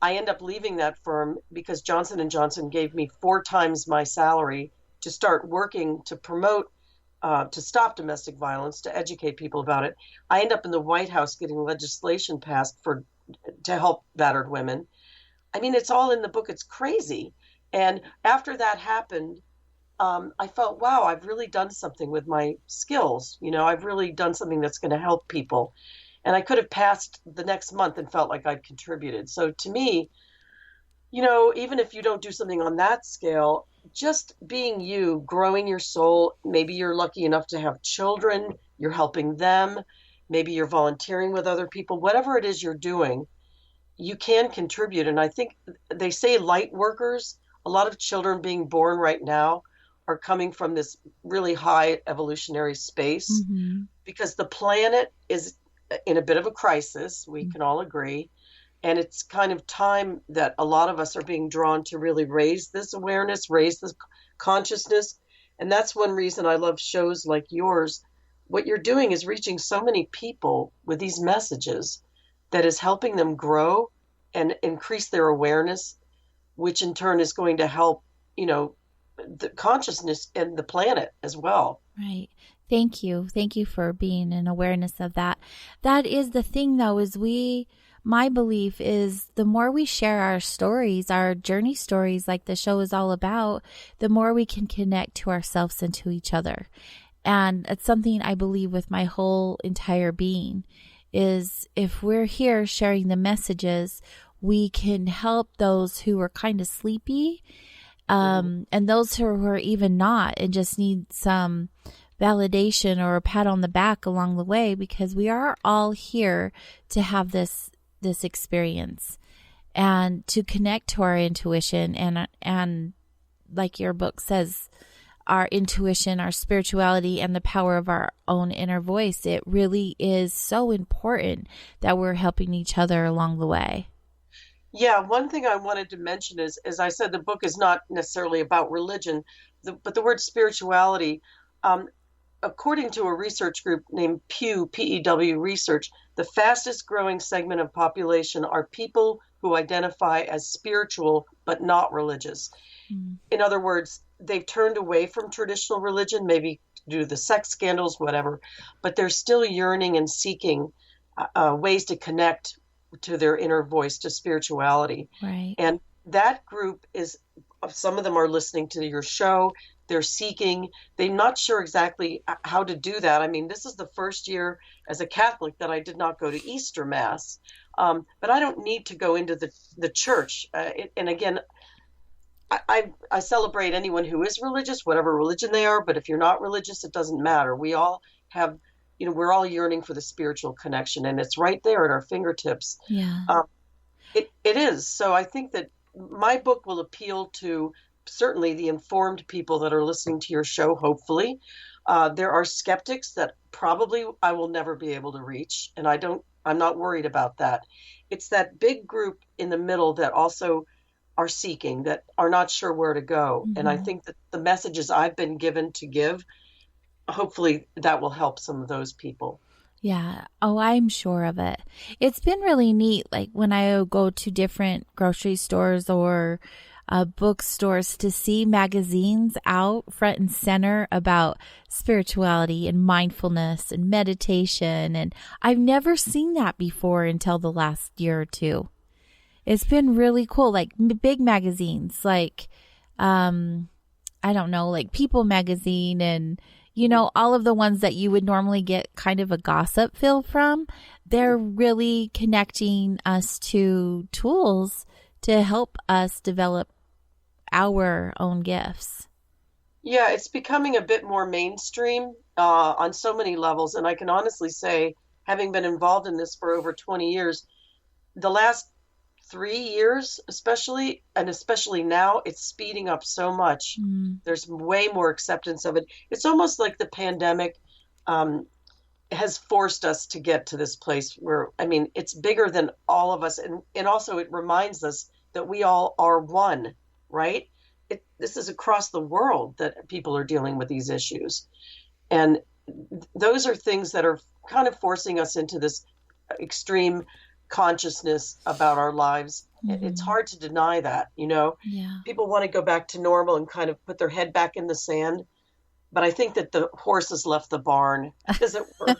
I end up leaving that firm because Johnson & Johnson gave me 4 times my salary to start working to promote, to stop domestic violence, to educate people about it. I end up in the White House getting legislation passed to help battered women. I mean, it's all in the book. It's crazy. And after that happened, I felt, wow, I've really done something with my skills. I've really done something that's going to help people. And I could have passed the next month and felt like I'd contributed. So to me, even if you don't do something on that scale, just being you, growing your soul, maybe you're lucky enough to have children, you're helping them, maybe you're volunteering with other people, whatever it is you're doing, you can contribute. And I think they say light workers, a lot of children being born right now are coming from this really high evolutionary space because the planet is in a bit of a crisis. We can all agree. And it's kind of time that a lot of us are being drawn to really raise this awareness, raise this consciousness. And that's one reason I love shows like yours. What you're doing is reaching so many people with these messages that is helping them grow and increase their awareness, which in turn is going to help, the consciousness and the planet as well. Right. Thank you. Thank you for being in awareness of that. That is the thing, though, my belief is the more we share our stories, our journey stories, like the show is all about, the more we can connect to ourselves and to each other. And it's something I believe with my whole entire being is if we're here sharing the messages, we can help those who are kind of sleepy, and those who are even not and just need some validation or a pat on the back along the way, because we are all here to have this experience and to connect to our intuition and like your book says, our intuition, our spirituality, and the power of our own inner voice. It really is so important that we're helping each other along the way. Yeah, one thing I wanted to mention is, as I said, the book is not necessarily about religion, but the word spirituality, according to a research group named Pew, P-E-W Research, the fastest growing segment of population are people who identify as spiritual but not religious. In other words, they've turned away from traditional religion, maybe due to the sex scandals, whatever, but they're still yearning and seeking ways to connect to their inner voice, to spirituality. Right. And that group is, some of them are listening to your show. They're seeking, they're not sure exactly how to do that. I mean, this is the first year as a Catholic that I did not go to Easter Mass. But I don't need to go into the church. And again, I celebrate anyone who is religious, whatever religion they are. But if you're not religious, it doesn't matter. We all have, we're all yearning for the spiritual connection, and it's right there at our fingertips. Yeah. It is. So I think that my book will appeal to certainly the informed people that are listening to your show, hopefully. There are skeptics that probably I will never be able to reach, and I'm not worried about that. It's that big group in the middle that also are seeking, that are not sure where to go. And I think that the messages I've been given to give, hopefully that will help some of those people. Yeah. Oh, I'm sure of it. It's been really neat. Like when I go to different grocery stores or bookstores to see magazines out front and center about spirituality and mindfulness and meditation. And I've never seen that before until the last year or two. It's been really cool. Like big magazines, like, I don't know, like People magazine and, all of the ones that you would normally get kind of a gossip feel from. They're really connecting us to tools to help us develop our own gifts. Yeah, it's becoming a bit more mainstream on so many levels. And I can honestly say, having been involved in this for over 20 years, the last 3 years especially, and especially now, it's speeding up so much. There's way more acceptance of it. It's almost like the pandemic has forced us to get to this place where, it's bigger than all of us. And also it reminds us that we all are one, right? This is across the world that people are dealing with these issues. And those are things that are kind of forcing us into this extreme consciousness about our lives. It's hard to deny that, Yeah. People want to go back to normal and kind of put their head back in the sand. But I think that the horse has left the barn. Does it work?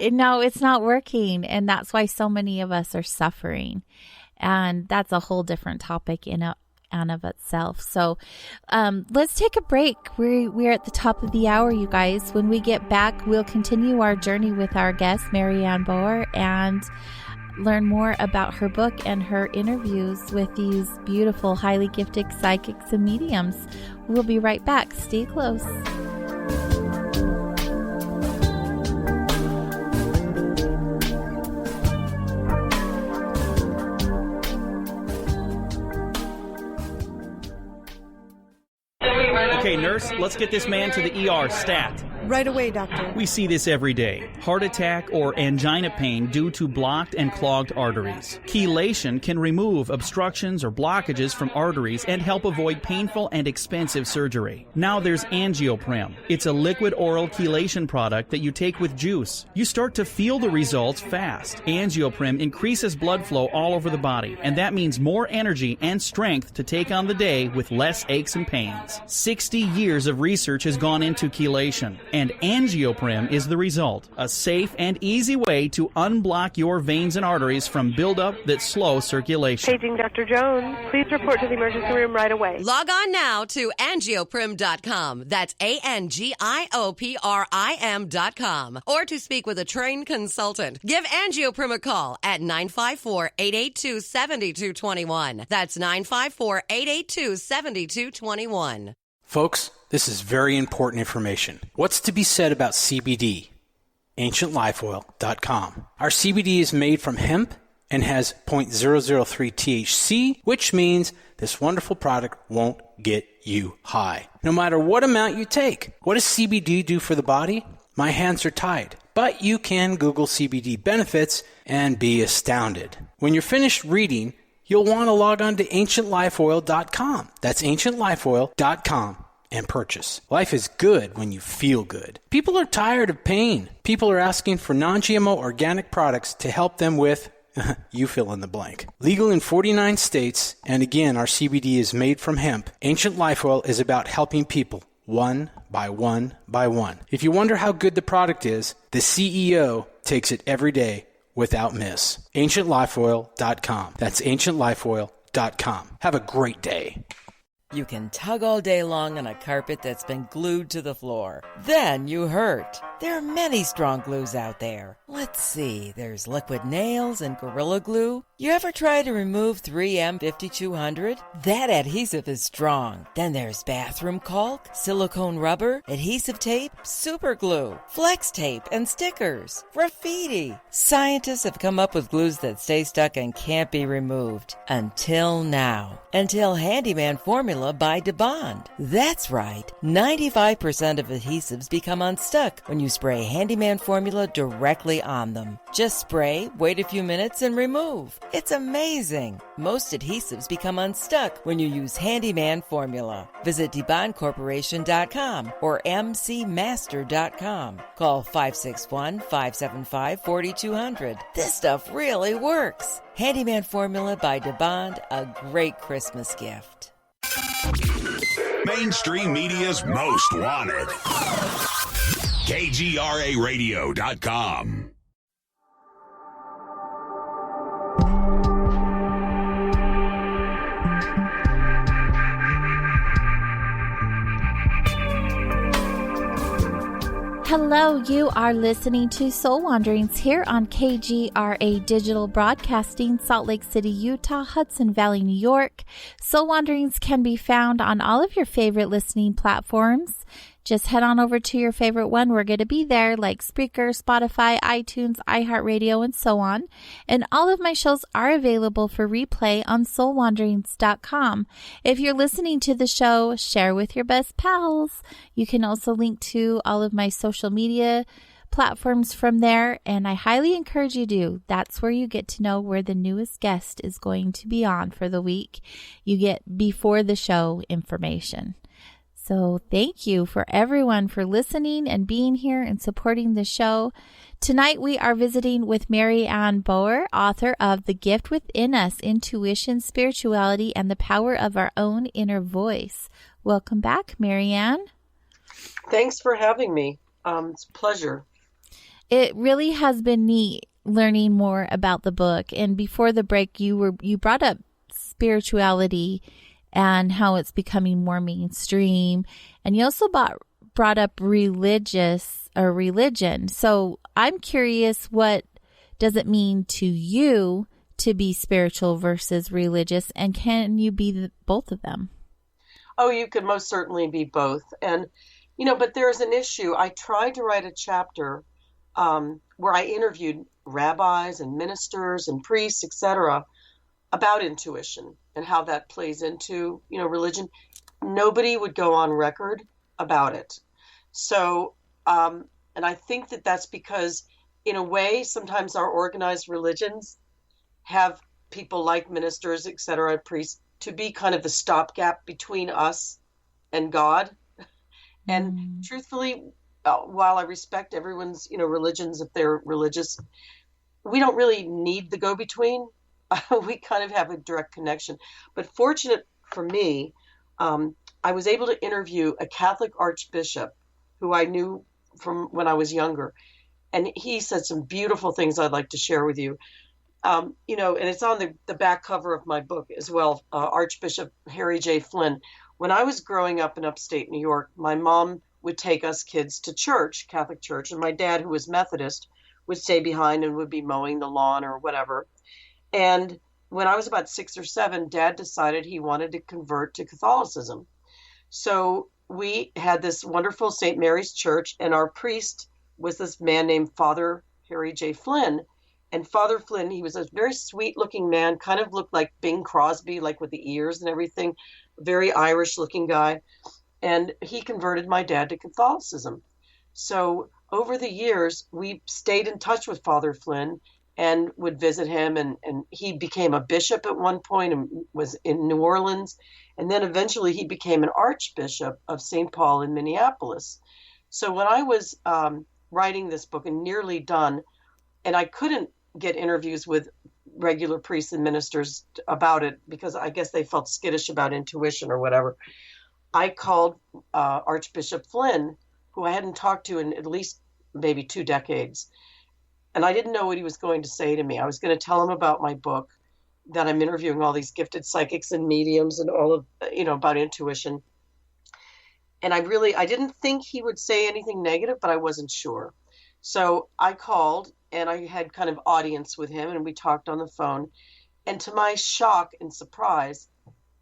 No, it's not working. And that's why so many of us are suffering. And that's a whole different topic in and of itself. So let's take a break. We're at the top of the hour, you guys. When we get back, we'll continue our journey with our guest, Marianne Bohrer, and learn more about her book and her interviews with these beautiful, highly gifted psychics and mediums. We'll be right back. Stay close. Okay, nurse, let's get this man to the ER stat. Right away, doctor. We see this every day. Heart attack or angina pain due to blocked and clogged arteries. Chelation can remove obstructions or blockages from arteries and help avoid painful and expensive surgery. Now there's Angioprim. It's a liquid oral chelation product that you take with juice. You start to feel the results fast. Angioprim increases blood flow all over the body, and that means more energy and strength to take on the day with less aches and pains. 60 years of research has gone into chelation, and Angioprim is the result. A safe and easy way to unblock your veins and arteries from buildup that slow circulation. Paging Dr. Jones. Please report to the emergency room right away. Log on now to angioprim.com. That's ANGIOPRIM.com. Or to speak with a trained consultant. Give Angioprim a call at 954-882-7221. That's 954-882-7221. Folks, this is very important information. What's to be said about CBD? AncientLifeOil.com. Our CBD is made from hemp and has 0.003 THC, which means this wonderful product won't get you high, no matter what amount you take. What does CBD do for the body? My hands are tied. But you can Google CBD benefits and be astounded. When you're finished reading, you'll want to log on to AncientLifeOil.com. That's AncientLifeOil.com and purchase. Life is good when you feel good. People are tired of pain. People are asking for non-GMO organic products to help them with, you fill in the blank. Legal in 49 states, and again, our CBD is made from hemp. Ancient Life Oil is about helping people one by one by one. If you wonder how good the product is, the CEO takes it every day without miss. AncientLifeOil.com. That's AncientLifeOil.com. Have a great day. You can tug all day long on a carpet that's been glued to the floor. Then you hurt. There are many strong glues out there. Let's see, there's liquid nails and Gorilla Glue. You ever try to remove 3M 5200? That adhesive is strong. Then there's bathroom caulk, silicone rubber, adhesive tape, super glue, flex tape, and stickers. Graffiti. Scientists have come up with glues that stay stuck and can't be removed. Until now. Until Handyman Formula by DeBond. That's right. 95% of adhesives become unstuck when you spray Handyman Formula directly on them. Just spray, wait a few minutes, and remove. It's amazing. Most adhesives become unstuck when you use Handyman Formula. Visit DeBondCorporation.com or MCMaster.com. Call 561-575-4200. This stuff really works. Handyman Formula by DeBond, a great Christmas gift. Mainstream media's most wanted. KGRARadio.com. Hello, you are listening to Soul Wanderings here on KGRA Digital Broadcasting, Salt Lake City, Utah, Hudson Valley, New York. Soul Wanderings can be found on all of your favorite listening platforms. Just head on over to your favorite one. We're going to be there, like Spreaker, Spotify, iTunes, iHeartRadio, and so on. And all of my shows are available for replay on soulwanderings.com. If you're listening to the show, share with your best pals. You can also link to all of my social media platforms from there, and I highly encourage you to. That's where you get to know where the newest guest is going to be on for the week. You get before the show information. So thank you for everyone for listening and being here and supporting the show. Tonight we are visiting with Mary Ann Bohrer, author of The Gift Within Us, Intuition, Spirituality, and the Power of Our Own Inner Voice. Welcome back, Mary Ann. Thanks for having me. It's a pleasure. It really has been neat learning more about the book. And before the break, you brought up spirituality and how it's becoming more mainstream. And you also brought up religion. So I'm curious, what does it mean to you to be spiritual versus religious? And can you be both of them? Oh, you could most certainly be both. And, but there's an issue. I tried to write a chapter where I interviewed rabbis and ministers and priests, etc., about intuition and how that plays into, religion. nobody would go on record about it. So, and I think that that's because, in a way, sometimes our organized religions have people like ministers, et cetera, priests, to be kind of the stopgap between us and God. And truthfully, while I respect everyone's, religions, if they're religious, we don't really need the go-between. We kind of have a direct connection. But fortunate for me, I was able to interview a Catholic archbishop who I knew from when I was younger. And he said some beautiful things I'd like to share with you. And it's on the back cover of my book as well, Archbishop Harry J. Flynn. When I was growing up in upstate New York, my mom would take us kids to church, Catholic church, and my dad, who was Methodist, would stay behind and would be mowing the lawn or whatever. And when I was about 6 or 7, Dad decided he wanted to convert to Catholicism. So we had this wonderful St. Mary's Church, and our priest was this man named Father Harry J. Flynn. And Father Flynn, he was a very sweet-looking man, kind of looked like Bing Crosby, like with the ears and everything, very Irish-looking guy. And he converted my dad to Catholicism. So over the years, we stayed in touch with Father Flynn and would visit him. And he became a bishop at one point and was in New Orleans. And then eventually he became an archbishop of St. Paul in Minneapolis. So when I was writing this book and nearly done, and I couldn't get interviews with regular priests and ministers about it because I guess they felt skittish about intuition or whatever, I called Archbishop Flynn, who I hadn't talked to in at least maybe 2 decades. And I didn't know what he was going to say to me. I was going to tell him about my book, that I'm interviewing all these gifted psychics and mediums and all of, about intuition. And I didn't think he would say anything negative, but I wasn't sure. So I called and I had kind of audience with him and we talked on the phone. And to my shock and surprise,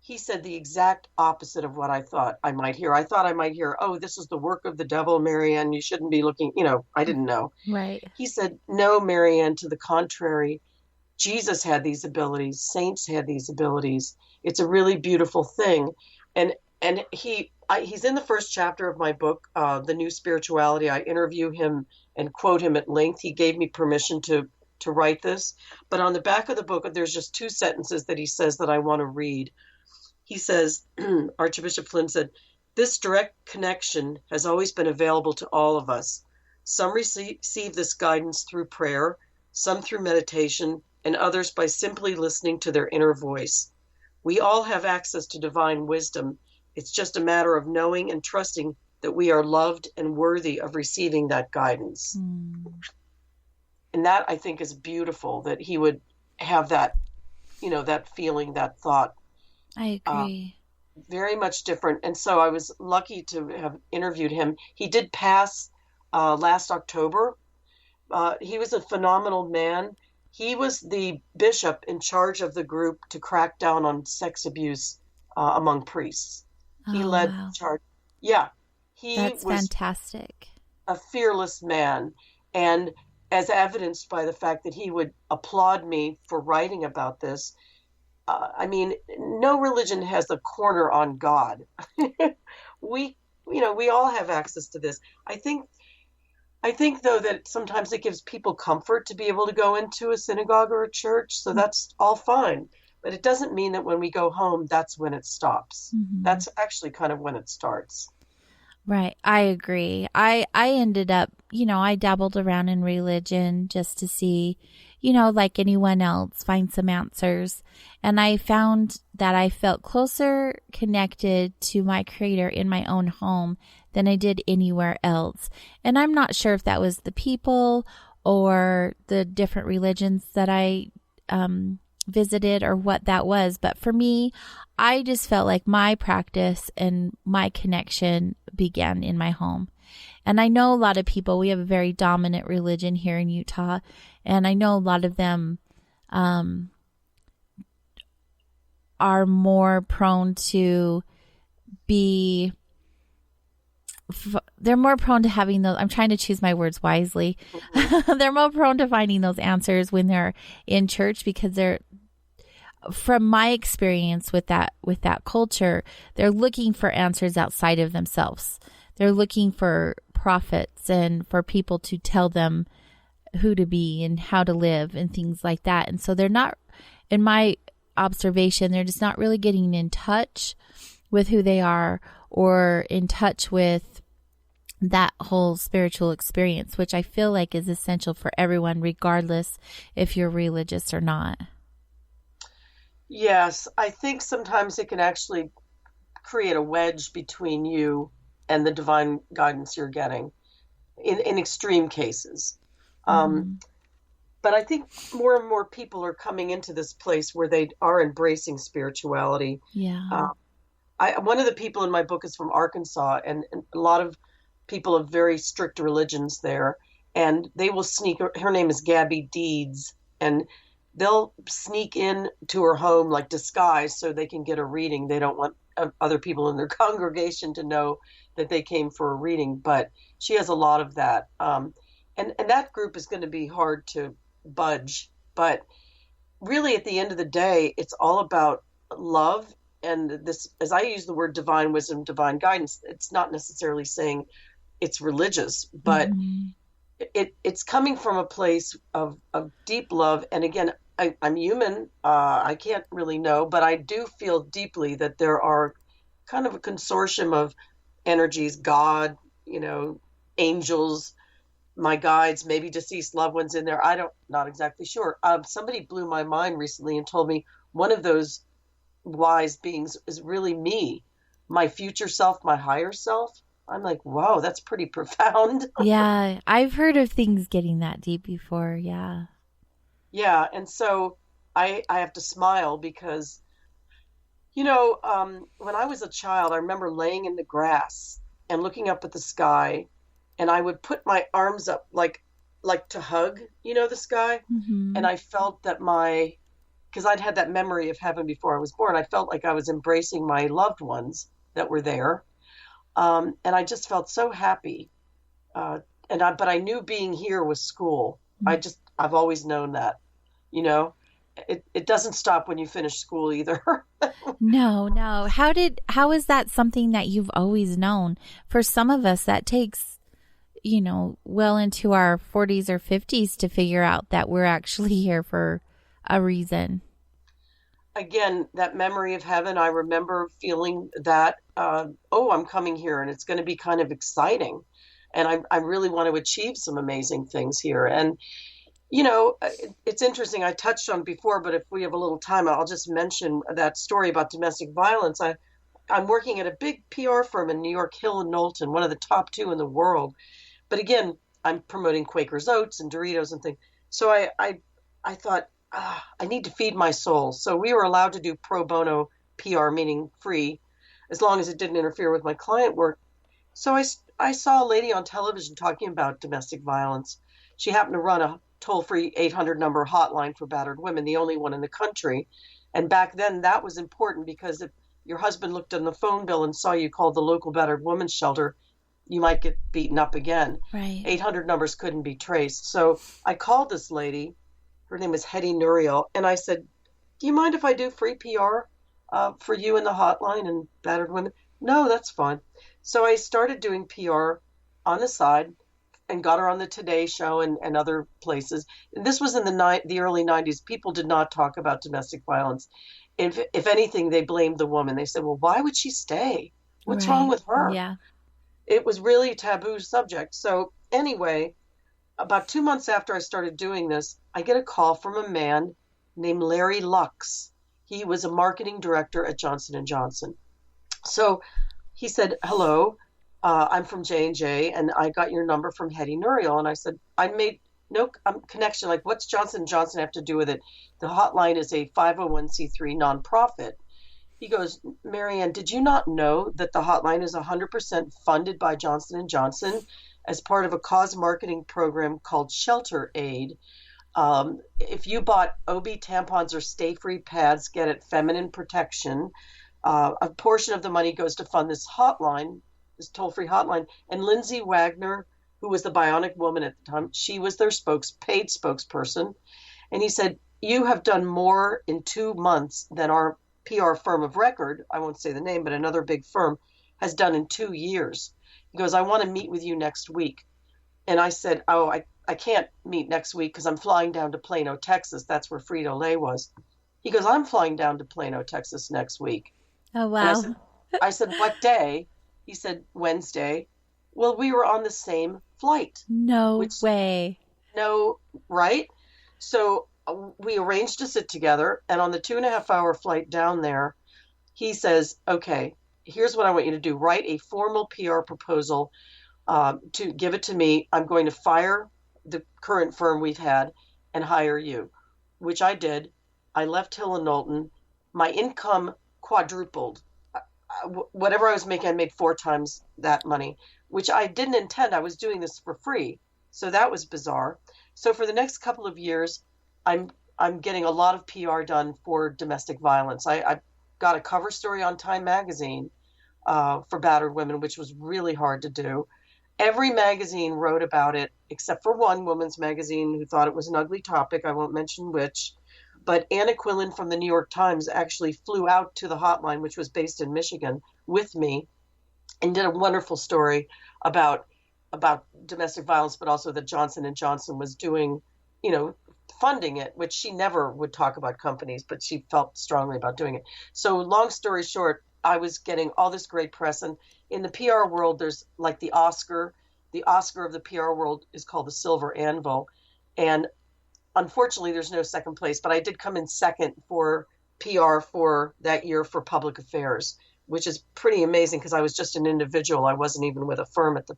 he said the exact opposite of what I thought I might hear. I thought I might hear, oh, this is the work of the devil, Marianne. You shouldn't be looking, I didn't know. Right. He said, no, Marianne, to the contrary. Jesus had these abilities. Saints had these abilities. It's a really beautiful thing. And he's in the first chapter of my book, The New Spirituality. I interview him and quote him at length. He gave me permission to write this. But on the back of the book, there's just 2 sentences that he says that I want to read. He says, Archbishop Flynn said, this direct connection has always been available to all of us. Some receive this guidance through prayer, some through meditation, and others by simply listening to their inner voice. We all have access to divine wisdom. It's just a matter of knowing and trusting that we are loved and worthy of receiving that guidance. And that, I think, is beautiful, that he would have that, that feeling, that thought. I agree. Very much different. And so I was lucky to have interviewed him. He did pass last October. He was a phenomenal man. He was the bishop in charge of the group to crack down on sex abuse among priests. He led the charge. Yeah. That's fantastic. A fearless man. And as evidenced by the fact that he would applaud me for writing about this, no religion has a corner on God. We all have access to this. I think though that sometimes it gives people comfort to be able to go into a synagogue or a church. So that's all fine. But it doesn't mean that when we go home, that's when it stops. Mm-hmm. That's actually kind of when it starts. Right. I agree. I ended up, I dabbled around in religion just to see, like anyone else, find some answers. And I found that I felt closer connected to my Creator in my own home than I did anywhere else. And I'm not sure if that was the people or the different religions that I visited or what that was. But for me, I just felt like my practice and my connection began in my home. And I know a lot of people, we have a very dominant religion here in Utah. And I know a lot of them are more prone to they're more prone to having those, I'm trying to choose my words wisely. They're more prone to finding those answers when they're in church because from my experience with that culture, they're looking for answers outside of themselves. They're looking for prophets and for people to tell them who to be and how to live and things like that. And so they're not, in my observation, they're just not really getting in touch with who they are or in touch with that whole spiritual experience, which I feel like is essential for everyone, regardless if you're religious or not. Yes, I think sometimes it can actually create a wedge between you and the divine guidance you're getting in extreme cases. But I think more and more people are coming into this place where they are embracing spirituality. Yeah. One of the people in my book is from Arkansas, and a lot of people of very strict religions there, and they will sneak, her name is Gabby Deeds, and they'll sneak in to her home like disguised so they can get a reading. They don't want other people in their congregation to know that they came for a reading, but she has a lot of that. And that group is going to be hard to budge, but really at the end of the day, it's all about love. And this, as I use the word divine wisdom, divine guidance, it's not necessarily saying it's religious, but it's coming from a place of deep love. And again, I'm human. I can't really know, but I do feel deeply that there are kind of a consortium of energies, God, angels, my guides, maybe deceased loved ones in there. Not exactly sure. Somebody blew my mind recently and told me one of those wise beings is really me, my future self, my higher self. I'm like, whoa, that's pretty profound. Yeah, I've heard of things getting that deep before. Yeah. Yeah, and so I have to smile because, when I was a child, I remember laying in the grass and looking up at the sky, and I would put my arms up like to hug, the sky. And I felt that because I'd had that memory of heaven before I was born, I felt like I was embracing my loved ones that were there. And I just felt so happy. But I knew being here was school. I've always known that, it doesn't stop when you finish school either. No. How is that something that you've always known? For some of us, that takes, well into our 40s or 50s to figure out that we're actually here for a reason. Again, that memory of heaven, I remember feeling that, I'm coming here and it's going to be kind of exciting. And I really want to achieve some amazing things here. And, it's interesting. I touched on before, but if we have a little time, I'll just mention that story about domestic violence. I'm working at a big PR firm in New York, Hill and Knowlton, one of the top 2 in the world. But again, I'm promoting Quaker's Oats and Doritos and things. So I thought, I need to feed my soul. So we were allowed to do pro bono PR, meaning free, as long as it didn't interfere with my client work. So I saw a lady on television talking about domestic violence. She happened to run a toll-free 800 number hotline for battered women, the only one in the country. And back then that was important because if your husband looked on the phone bill and saw you called the local battered women's shelter, you might get beaten up again. Right. 800 numbers couldn't be traced. So I called this lady. Her name is Hetty Nuriel. And I said, do you mind if I do free PR for you in the hotline and battered women? No, that's fine. So I started doing PR on the side and got her on the Today Show and other places. And this was in the early 90s. People did not talk about domestic violence. If anything, they blamed the woman. They said, well, why would she stay? What's wrong with her? Yeah. It was really a taboo subject. So anyway, about 2 months after I started doing this, I get a call from a man named Larry Lux. He was a marketing director at Johnson & Johnson. So he said, hello, I'm from J&J, and I got your number from Hetty Nuriel. And I said, I made no connection. Like, what's Johnson & Johnson have to do with it? The hotline is a 501c3 nonprofit. He goes, Marianne, did you not know that the hotline is 100% funded by Johnson & Johnson as part of a cause marketing program called Shelter Aid? If you bought OB tampons or Stay Free pads, get it feminine protection. A portion of the money goes to fund this hotline, this toll-free hotline. And Lindsay Wagner, who was the Bionic Woman at the time, she was their paid spokesperson. And he said, you have done more in 2 months than our PR firm of record, I won't say the name, but another big firm, has done in 2 years. He goes, I want to meet with you next week. And I said, oh, I can't meet next week because I'm flying down to Plano, Texas. That's where Frito-Lay was. He goes, I'm flying down to Plano, Texas next week. Oh, wow. And I said, what day? He said, Wednesday. Well, we were on the same flight. No way. No, right? So we arranged to sit together. And on the 2.5-hour flight down there, he says, okay, here's what I want you to do. Write a formal PR proposal to give it to me. I'm going to fire the current firm we've had and hire you, which I did. I left Hill and Knowlton. My income quadrupled. Whatever I was making, I made 4 times that money, which I didn't intend. I was doing this for free. So that was bizarre. So for the next couple of years, I'm getting a lot of PR done for domestic violence. I got a cover story on Time magazine for battered women, which was really hard to do. Every magazine wrote about it, except for one women's magazine who thought it was an ugly topic. I won't mention which. But Anna Quillen from the New York Times actually flew out to the hotline, which was based in Michigan, with me, and did a wonderful story about domestic violence, but also that Johnson & Johnson was doing, funding it, which she never would talk about companies, but she felt strongly about doing it. So long story short, I was getting all this great press. And in the PR world, there's like the Oscar. The Oscar of the PR world is called the Silver Anvil. And unfortunately, there's no second place, but I did come in second for PR for that year for public affairs, which is pretty amazing because I was just an individual. I wasn't even with a firm at the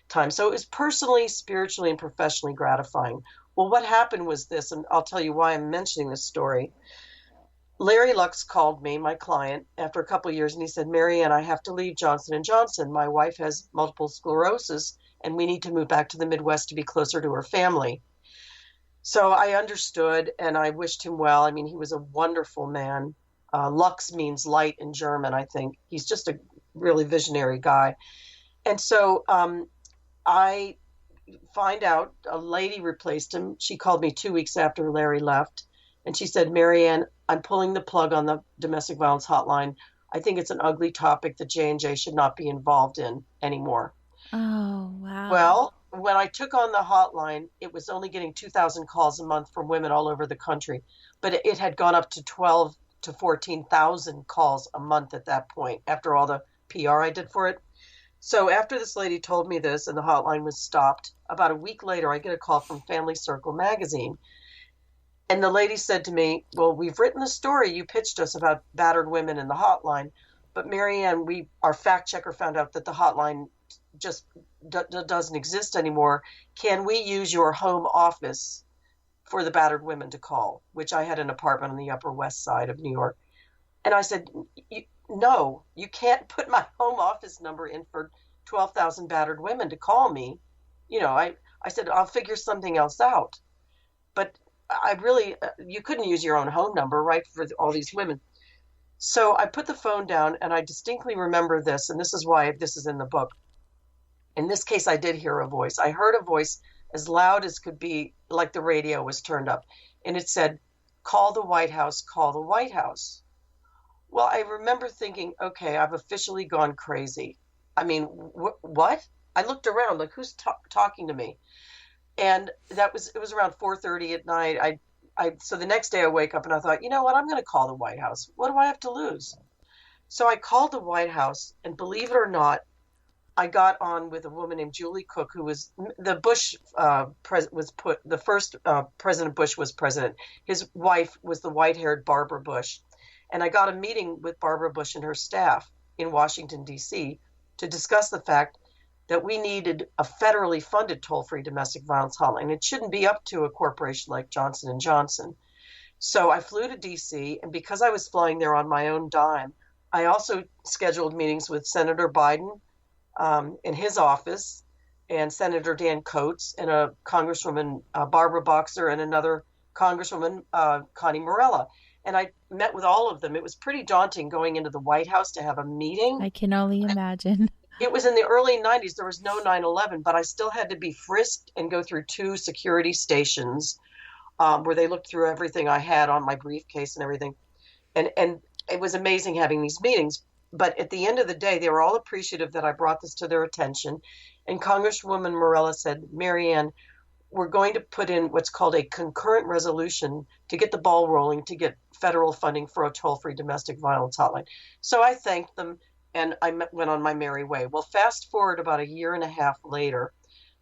time. So it was personally, spiritually, and professionally gratifying. Well, what happened was this, and I'll tell you why I'm mentioning this story. Larry Lux called me, my client, after a couple of years, and he said, Marianne, I have to leave Johnson & Johnson. My wife has multiple sclerosis, and we need to move back to the Midwest to be closer to her family. So I understood, and I wished him well. I mean, he was a wonderful man. Lux means light in German, I think. He's just a really visionary guy. And so I find out a lady replaced him. She called me 2 weeks after Larry left, and she said, Marianne, I'm pulling the plug on the domestic violence hotline. I think it's an ugly topic that J&J should not be involved in anymore. Oh, wow. Well, when I took on the hotline, it was only getting 2,000 calls a month from women all over the country, but it had gone up to 12 to 14,000 calls a month at that point after all the PR I did for it. So after this lady told me this and the hotline was stopped, about a week later, I get a call from Family Circle magazine. And the lady said to me, well, we've written the story you pitched us about battered women in the hotline, but Marianne, our fact checker found out that the hotline just doesn't exist anymore. Can we use your home office for the battered women to call? Which I had an apartment on the Upper West Side of New York. And I said, no, you can't put my home office number in for 12,000 battered women to call me. I said, I'll figure something else out. But you couldn't use your own home number, right, for all these women. So I put the phone down, and I distinctly remember this, and this is why this is in the book. In this case, I did hear a voice. I heard a voice as loud as could be, like the radio was turned up. And it said, call the White House, call the White House. Well, I remember thinking, okay, I've officially gone crazy. I mean, what? I looked around, like, who's talking to me? And it was around 4:30 at night. So the next day I wake up and I thought, you know what? I'm going to call the White House. What do I have to lose? So I called the White House, and believe it or not, I got on with a woman named Julie Cook, who was the Bush the first President Bush was president. His wife was the white-haired Barbara Bush. And I got a meeting with Barbara Bush and her staff in Washington, D.C. to discuss the fact that we needed a federally funded toll-free domestic violence hotline. It shouldn't be up to a corporation like Johnson & Johnson. So I flew to D.C., and because I was flying there on my own dime, I also scheduled meetings with Senator Biden in his office, and Senator Dan Coates, and a Congresswoman, Barbara Boxer, and another Congresswoman, Connie Morella. And I met with all of them. It was pretty daunting going into the White House to have a meeting. I can only imagine. It was in the early 90s. There was no 9/11, but I still had to be frisked and go through 2 security stations. where they looked through everything I had on my briefcase and everything. And it was amazing having these meetings. But at the end of the day, they were all appreciative that I brought this to their attention. And Congresswoman Morella said, Marianne, we're going to put in what's called a concurrent resolution to get the ball rolling to get federal funding for a toll-free domestic violence hotline. So I thanked them, and I went on my merry way. Well, fast forward about a year and a half later,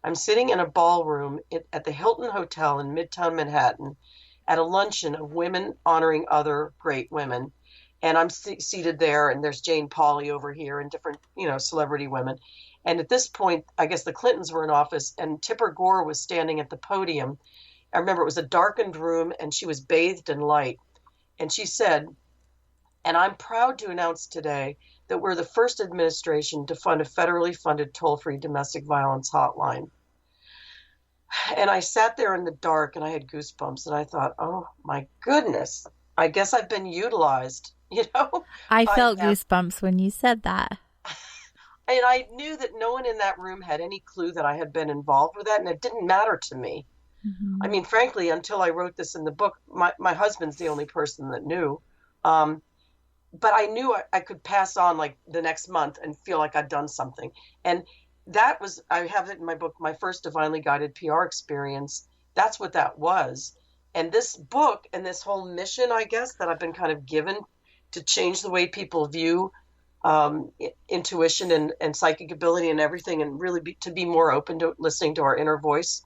I'm sitting in a ballroom at the Hilton Hotel in Midtown Manhattan at a luncheon of women honoring other great women. And I'm seated there, and there's Jane Pauley over here and different, celebrity women. And at this point, I guess the Clintons were in office, and Tipper Gore was standing at the podium. I remember it was a darkened room, and she was bathed in light. And she said, and I'm proud to announce today that we're the first administration to fund a federally funded toll-free domestic violence hotline. And I sat there in the dark, and I had goosebumps, and I thought, oh, my goodness, I guess I've been utilized, I felt goosebumps when you said that. And I knew that no one in that room had any clue that I had been involved with that, and it didn't matter to me. Mm-hmm. I mean, frankly, until I wrote this in the book, my husband's the only person that knew. But I knew I could pass on like the next month and feel like I'd done something. And that was, I have it in my book, my first divinely guided PR experience. That's what that was. And this book and this whole mission, I guess, that I've been kind of given to change the way people view intuition and psychic ability and everything, and really to be more open to listening to our inner voice.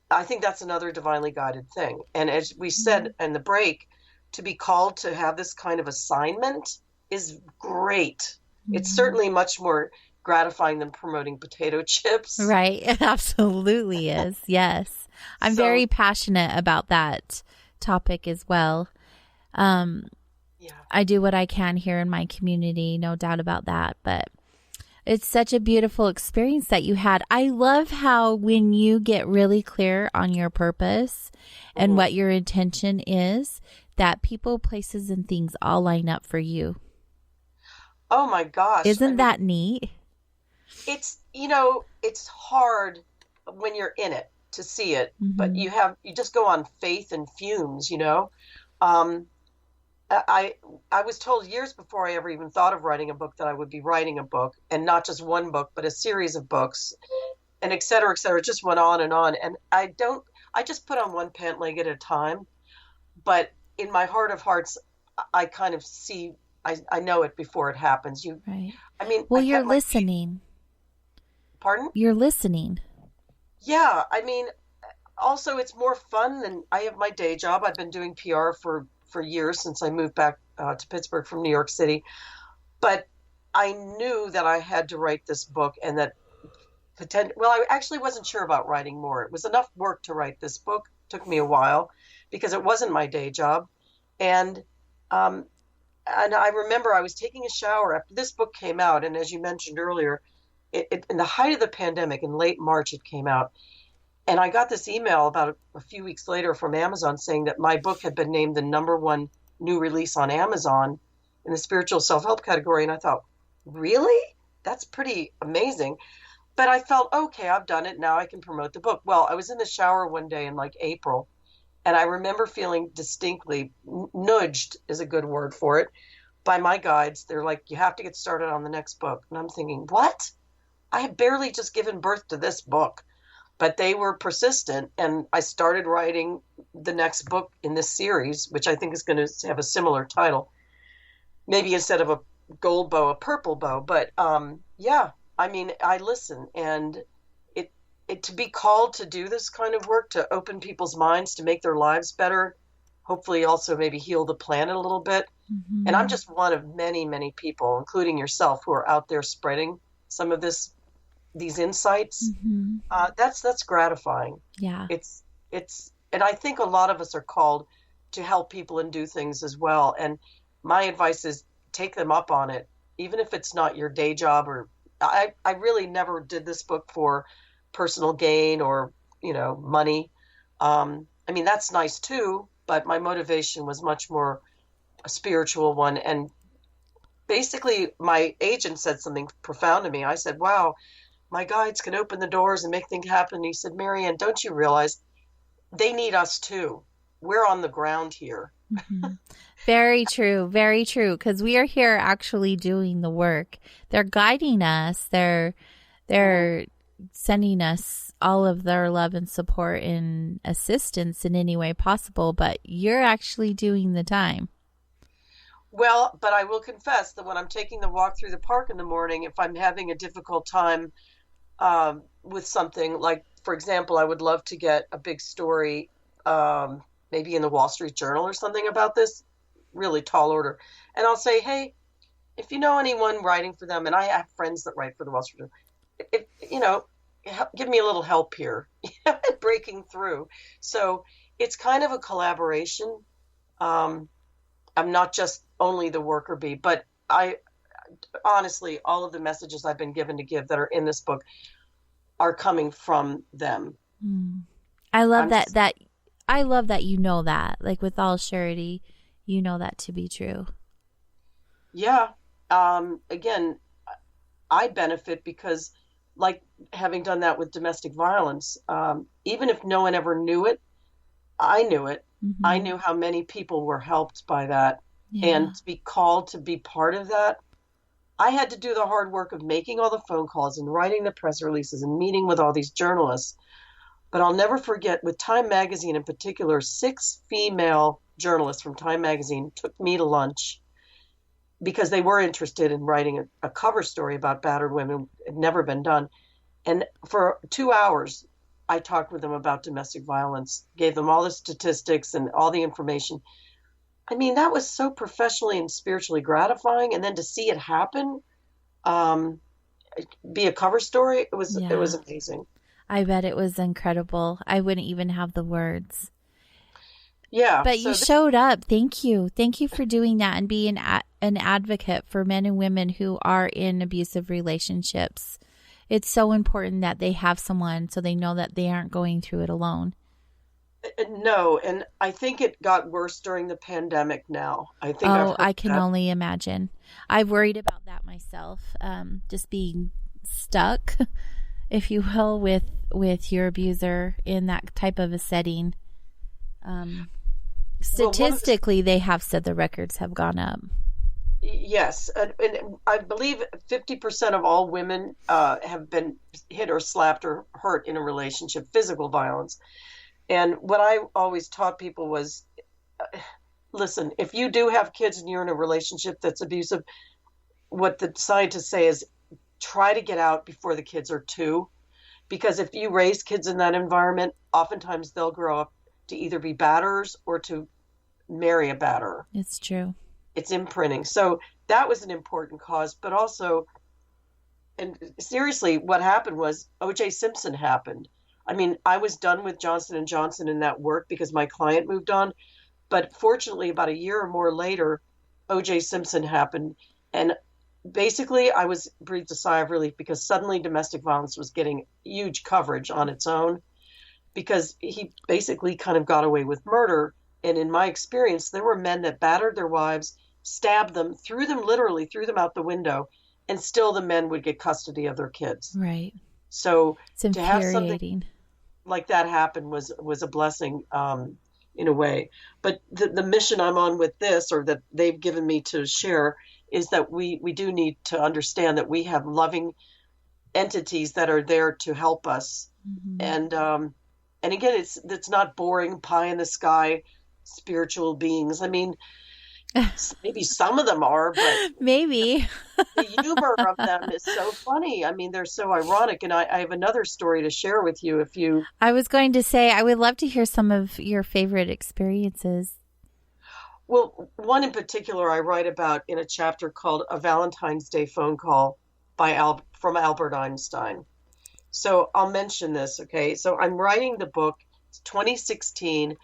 I think that's another divinely guided thing. And as we said in the break, to be called to have this kind of assignment is great. Mm-hmm. It's certainly much more gratifying than promoting potato chips. Right. It absolutely is. Yes. I'm very passionate about that topic as well. I do what I can here in my community, no doubt about that. But it's such a beautiful experience that you had. I love how when you get really clear on your purpose and what your intention is, that people, places, and things all line up for you. Oh my gosh. Isn't that neat? It's, it's hard when you're in it to see it, but you just go on faith and fumes, I was told years before I ever even thought of writing a book that I would be writing a book, and not just one book, but a series of books, and et cetera, it just went on. And I just put on one pant leg at a time, but in my heart of hearts, I kind of see, I know it before it happens. Right. I mean, well, you're listening. Pardon? You're listening. Yeah. I mean, also it's more fun than I have my day job. I've been doing PR for years since I moved back to Pittsburgh from New York City. But I knew that I had to write this book, and that I actually wasn't sure about writing more. It was enough work to write this book. It took me a while because it wasn't my day job. And I remember I was taking a shower after this book came out. And as you mentioned earlier, in the height of the pandemic, in late March, it came out. And I got this email about a few weeks later from Amazon saying that my book had been named the #1 new release on Amazon in the spiritual self-help category. And I thought, really? That's pretty amazing. But I felt, okay, I've done it. Now I can promote the book. Well, I was in the shower one day in like April, and I remember feeling distinctly nudged is a good word for it by my guides. They're like, you have to get started on the next book. And I'm thinking, what? I have barely just given birth to this book. But they were persistent, and I started writing the next book in this series, which I think is going to have a similar title. Maybe instead of a gold bow, a purple bow. But yeah, I mean, I listen, and it to be called to do this kind of work, to open people's minds, to make their lives better, hopefully also maybe heal the planet a little bit. Mm-hmm. And I'm just one of many, many people, including yourself, who are out there spreading some of these insights. Mm-hmm. That's gratifying. Yeah. It's and I think a lot of us are called to help people and do things as well. And my advice is take them up on it, even if it's not your day job. Or I really never did this book for personal gain or money. I mean, that's nice too, but my motivation was much more a spiritual one. And basically, my agent said something profound to me. I said, wow, my guides can open the doors and make things happen. And he said, Marianne, don't you realize they need us too? we're on the ground here. Mm-hmm. Very true. Very true. Because we are here actually doing the work. They're guiding us. They're sending us all of their love and support and assistance in any way possible. But you're actually doing the time. Well, but I will confess that when I'm taking the walk through the park in the morning, if I'm having a difficult time with something, like, for example, I would love to get a big story, maybe in the Wall Street Journal or something about this, really tall order. And I'll say, hey, if you know anyone writing for them, and I have friends that write for the Wall Street Journal, give me a little help here, breaking through. So it's kind of a collaboration. I'm not just only the worker bee, but I honestly, all of the messages I've been given to give that are in this book are coming from them. I love I love that you know that, like, with all surety, you know that to be true. Yeah. Again, I benefit because, like, having done that with domestic violence, even if no one ever knew it, I knew it. Mm-hmm. I knew how many people were helped by that. Yeah. And to be called to be part of that, I had to do the hard work of making all the phone calls and writing the press releases and meeting with all these journalists. But I'll never forget, with Time Magazine in particular, 6 female journalists from Time Magazine took me to lunch because they were interested in writing a cover story about battered women. It had never been done. And for 2 hours, I talked with them about domestic violence, gave them all the statistics and all the information. I mean, that was so professionally and spiritually gratifying. And then to see it happen, be a cover story, it was amazing. I bet it was incredible. I wouldn't even have the words. Yeah. But you showed up. Thank you. Thank you for doing that and being an advocate for men and women who are in abusive relationships. It's so important that they have someone so they know that they aren't going through it alone. No, and I think it got worse during the pandemic now. I can only imagine. I've worried about that myself, just being stuck, if you will, with your abuser in that type of a setting. Statistically, they have said the records have gone up. Yes, and I believe 50% of all women have been hit or slapped or hurt in a relationship, physical violence. And what I always taught people was, listen, if you do have kids and you're in a relationship that's abusive, what the scientists say is try to get out before the kids are 2. Because if you raise kids in that environment, oftentimes they'll grow up to either be batterers or to marry a batterer. It's true. It's imprinting. So that was an important cause. But also, and seriously, what happened was O.J. Simpson happened. I mean, I was done with Johnson & Johnson in that work because my client moved on. But fortunately, about a year or more later, O.J. Simpson happened. And basically, I was breathed a sigh of relief because suddenly domestic violence was getting huge coverage on its own because he basically kind of got away with murder. And in my experience, there were men that battered their wives, stabbed them, literally threw them out the window, and still the men would get custody of their kids. Right. So it's infuriating. To have something like that happen was a blessing in a way. But the mission I'm on with this, or that they've given me to share, is that we do need to understand that we have loving entities that are there to help us. Mm-hmm. And again, it's not boring pie in the sky spiritual beings. I mean, maybe some of them are, but maybe the humor of them is so funny. I mean, they're so ironic. And I have another story to share with you if you... I was going to say, I would love to hear some of your favorite experiences. Well, one in particular I write about in a chapter called A Valentine's Day Phone Call from Albert Einstein. So I'll mention this, okay? So I'm writing the book. It's 2016,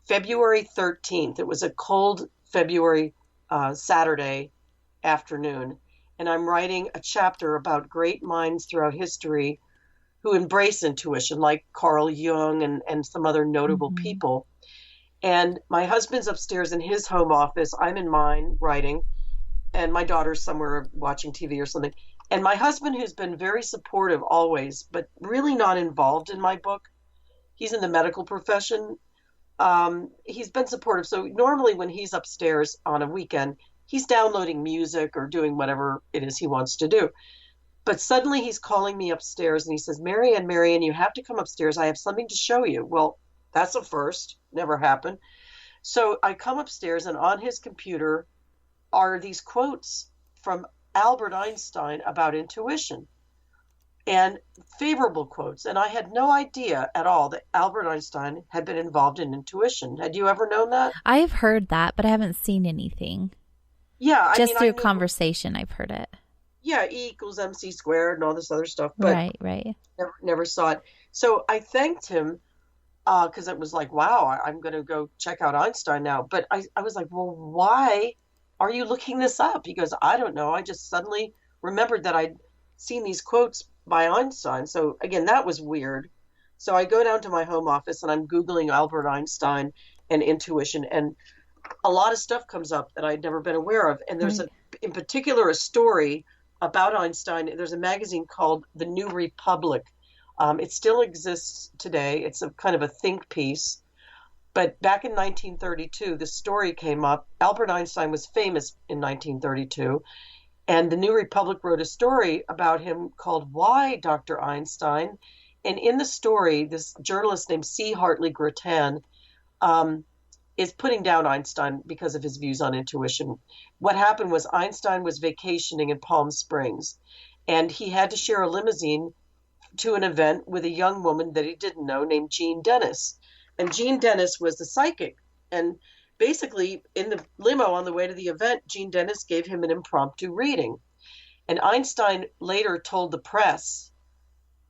February 13th. It was a cold February Saturday afternoon. And I'm writing a chapter about great minds throughout history who embrace intuition, like Carl Jung and some other notable mm-hmm. people. And my husband's upstairs in his home office. I'm in mine writing, and my daughter's somewhere watching TV or something. And my husband, who's been very supportive always, but really not involved in my book, he's in the medical profession, he's been supportive. So normally when he's upstairs on a weekend, he's downloading music or doing whatever it is he wants to do. But suddenly he's calling me upstairs and he says, Marianne, you have to come upstairs. I have something to show you. Well, that's a first. Never happened. So I come upstairs, and on his computer are these quotes from Albert Einstein about intuition, and favorable quotes. And I had no idea at all that Albert Einstein had been involved in intuition. Had you ever known that? I have heard that, but I haven't seen anything. Yeah. Just through conversation, I've heard it. Yeah, E equals MC squared and all this other stuff. But right. Never saw it. So I thanked him because it was like, wow, I'm going to go check out Einstein now. But I was like, well, why are you looking this up? He goes, I don't know. I just suddenly remembered that I'd seen these quotes by Einstein. So again, that was weird. So I go down to my home office and I'm Googling Albert Einstein and intuition, and a lot of stuff comes up that I'd never been aware of. And there's in particular a story about Einstein. There's a magazine called The New Republic. It still exists today. It's a kind of a think piece. But back in 1932, the story came up. Albert Einstein was famous in 1932. And the New Republic wrote a story about him called Why Dr. Einstein? And in the story, this journalist named C. Hartley Grattan is putting down Einstein because of his views on intuition. What happened was Einstein was vacationing in Palm Springs, and he had to share a limousine to an event with a young woman that he didn't know named Jean Dennis. And Jean Dennis was the psychic. And basically, in the limo on the way to the event, Jean Dennis gave him an impromptu reading. And Einstein later told the press,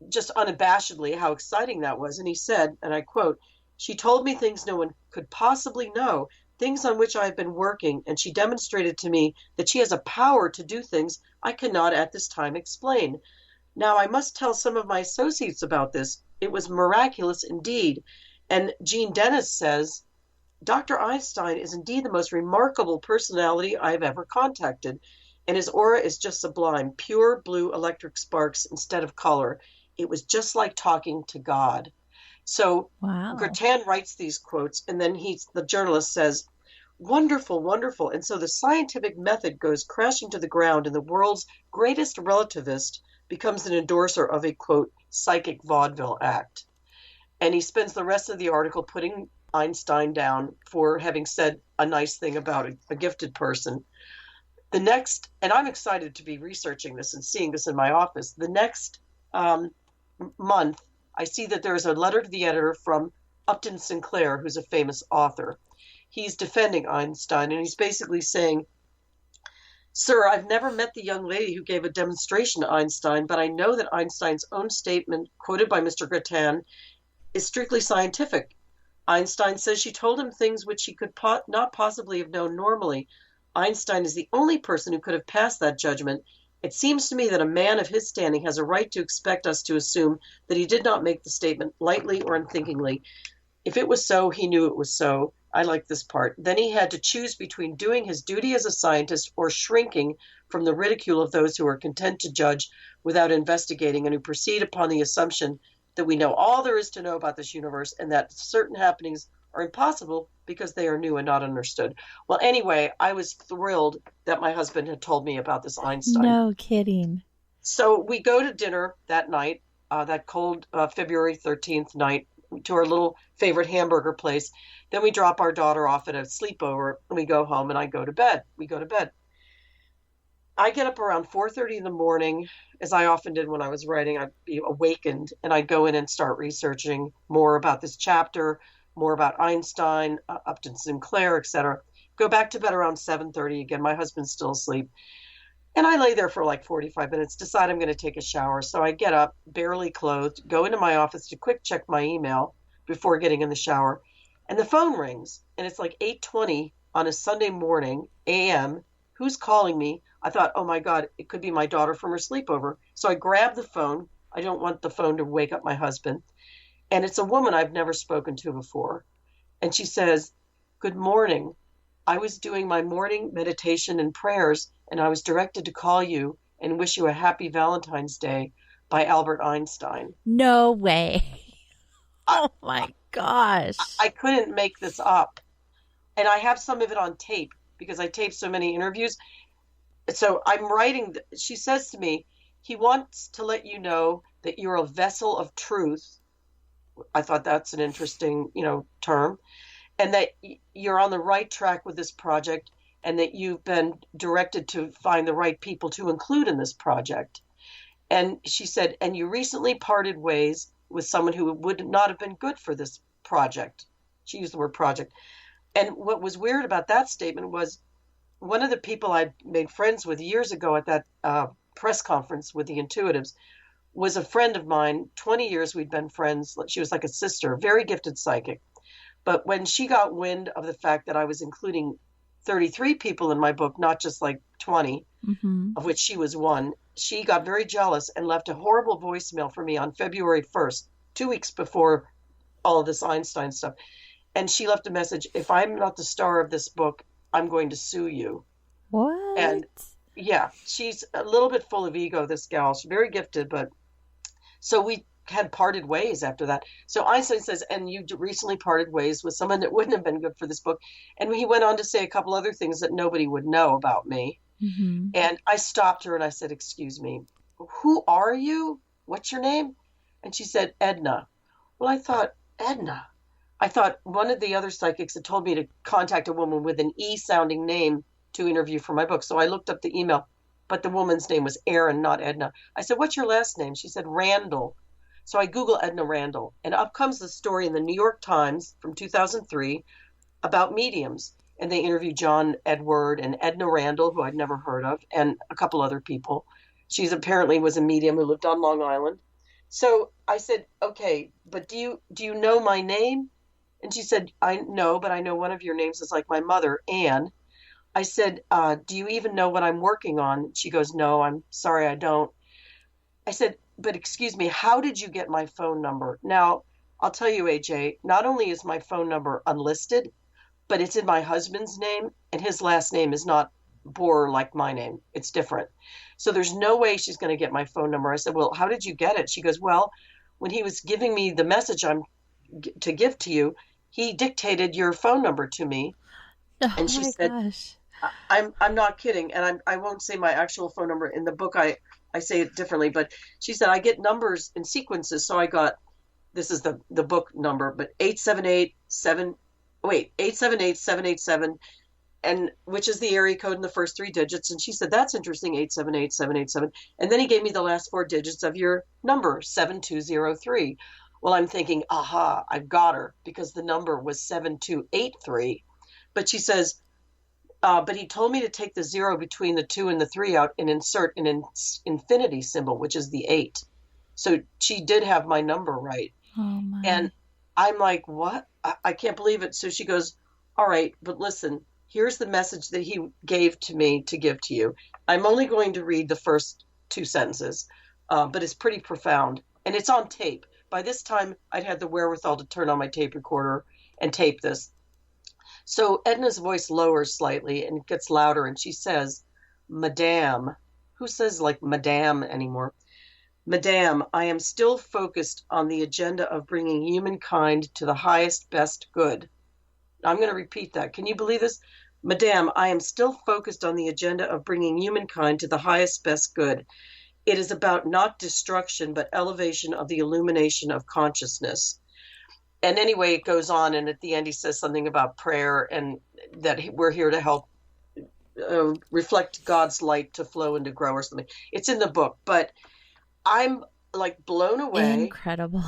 just unabashedly, how exciting that was. And he said, and I quote, "She told me things no one could possibly know, things on which I have been working, and she demonstrated to me that she has a power to do things I cannot at this time explain. Now, I must tell some of my associates about this. It was miraculous indeed." And Jean Dennis says, "Dr. Einstein is indeed the most remarkable personality I have ever contacted, and his aura is just sublime, pure blue electric sparks instead of color. It was just like talking to God." So wow. Grattan writes these quotes, and then the journalist says, "Wonderful, wonderful." And so the scientific method goes crashing to the ground, and the world's greatest relativist becomes an endorser of a, quote, psychic vaudeville act. And he spends the rest of the article putting Einstein down for having said a nice thing about a gifted person. The next, and I'm excited to be researching this and seeing this in my office, the next month, I see that there's a letter to the editor from Upton Sinclair, who's a famous author. He's defending Einstein, and he's basically saying, "Sir, I've never met the young lady who gave a demonstration to Einstein, but I know that Einstein's own statement, quoted by Mr. Grattan, is strictly scientific. Einstein says she told him things which he could not possibly have known normally. Einstein is the only person who could have passed that judgment. It seems to me that a man of his standing has a right to expect us to assume that he did not make the statement lightly or unthinkingly. If it was so, he knew it was so." I like this part. "Then he had to choose between doing his duty as a scientist or shrinking from the ridicule of those who are content to judge without investigating and who proceed upon the assumption that we know all there is to know about this universe and that certain happenings are impossible because they are new and not understood." Well, anyway, I was thrilled that my husband had told me about this Einstein. No kidding. So we go to dinner that night, that cold February 13th night, to our little favorite hamburger place. Then we drop our daughter off at a sleepover, and we go home, and I go to bed. We go to bed. I get up around 4:30 in the morning, as I often did when I was writing. I'd be awakened, and I'd go in and start researching more about this chapter, more about Einstein, Upton Sinclair, etc. Go back to bed around 7:30 again. My husband's still asleep. And I lay there for like 45 minutes, decide I'm going to take a shower. So I get up, barely clothed, go into my office to quick check my email before getting in the shower. And the phone rings, and it's like 8:20 on a Sunday morning, a.m. Who's calling me? I thought, oh my God, it could be my daughter from her sleepover. So I grab the phone. I don't want the phone to wake up my husband. And it's a woman I've never spoken to before. And she says, "Good morning. I was doing my morning meditation and prayers, and I was directed to call you and wish you a happy Valentine's Day by Albert Einstein." No way. Oh my gosh. I couldn't make this up. And I have some of it on tape because I taped so many interviews. So I'm writing, she says to me, he wants to let you know that you're a vessel of truth. I thought that's an interesting, term. And that you're on the right track with this project and that you've been directed to find the right people to include in this project. And she said, and you recently parted ways with someone who would not have been good for this project. She used the word project. And what was weird about that statement was one of the people I made friends with years ago at that press conference with the Intuitives was a friend of mine. 20 years we'd been friends. She was like a sister, very gifted psychic. But when she got wind of the fact that I was including 33 people in my book, not just like 20, of which she was one, she got very jealous and left a horrible voicemail for me on February 1st, 2 weeks before all of this Einstein stuff. And she left a message, if I'm not the star of this book, I'm going to sue you. What? And yeah, she's a little bit full of ego, this gal. She's very gifted, but so we had parted ways after that. So Einstein says, and you recently parted ways with someone that wouldn't have been good for this book. And he went on to say a couple other things that nobody would know about me. And I stopped her and I said, excuse me, who are you? What's your name? And she said, Edna. Well, I thought, Edna. I thought one of the other psychics had told me to contact a woman with an E sounding name to interview for my book. So I looked up the email, but the woman's name was Erin, not Edna. I said, what's your last name? She said, Randall. So I Google Edna Randall, and up comes the story in the New York Times from 2003 about mediums. And they interviewed John Edward and Edna Randall, who I'd never heard of, and a couple other people. She's apparently was a medium who lived on Long Island. So I said, okay, but do you know my name? And she said, I know, but I know one of your names is like my mother, Anne. I said, do you even know what I'm working on? She goes, no, I'm sorry, I don't. I said, but excuse me, how did you get my phone number? Now, I'll tell you, AJ, not only is my phone number unlisted, but it's in my husband's name, and his last name is not Bohrer like my name. It's different. So there's no way she's going to get my phone number. I said, well, how did you get it? She goes, well, when he was giving me the message I'm to give to you, he dictated your phone number to me. Oh, and she said, gosh. I'm not kidding. And I won't say my actual phone number. In the book, I say it differently. But she said, I get numbers in sequences. So I got, this is the book number, but 878-787, and which is the area code in the first 3 digits. And she said, that's interesting, 878-787. And then he gave me the last 4 digits of your number, 7203. Well, I'm thinking, aha, I've got her, because the number was 7283. But she says, but he told me to take the 0 between the 2 and the 3 out and insert an infinity symbol, which is the 8. So she did have my number right. Oh my. And I'm like, what? I can't believe it. So she goes, all right, but listen, here's the message that he gave to me to give to you. I'm only going to read the first 2 sentences, but it's pretty profound. And it's on tape. By this time, I'd had the wherewithal to turn on my tape recorder and tape this. So Edna's voice lowers slightly and gets louder, and she says, Madame. Who says like Madame anymore? Madame, I am still focused on the agenda of bringing humankind to the highest, best good. I'm going to repeat that. Can you believe this? Madame, I am still focused on the agenda of bringing humankind to the highest, best good. It is about not destruction, but elevation of the illumination of consciousness. And anyway, it goes on, and at the end he says something about prayer and that we're here to help reflect God's light to flow and to grow or something. It's in the book, but I'm like blown away. Incredible.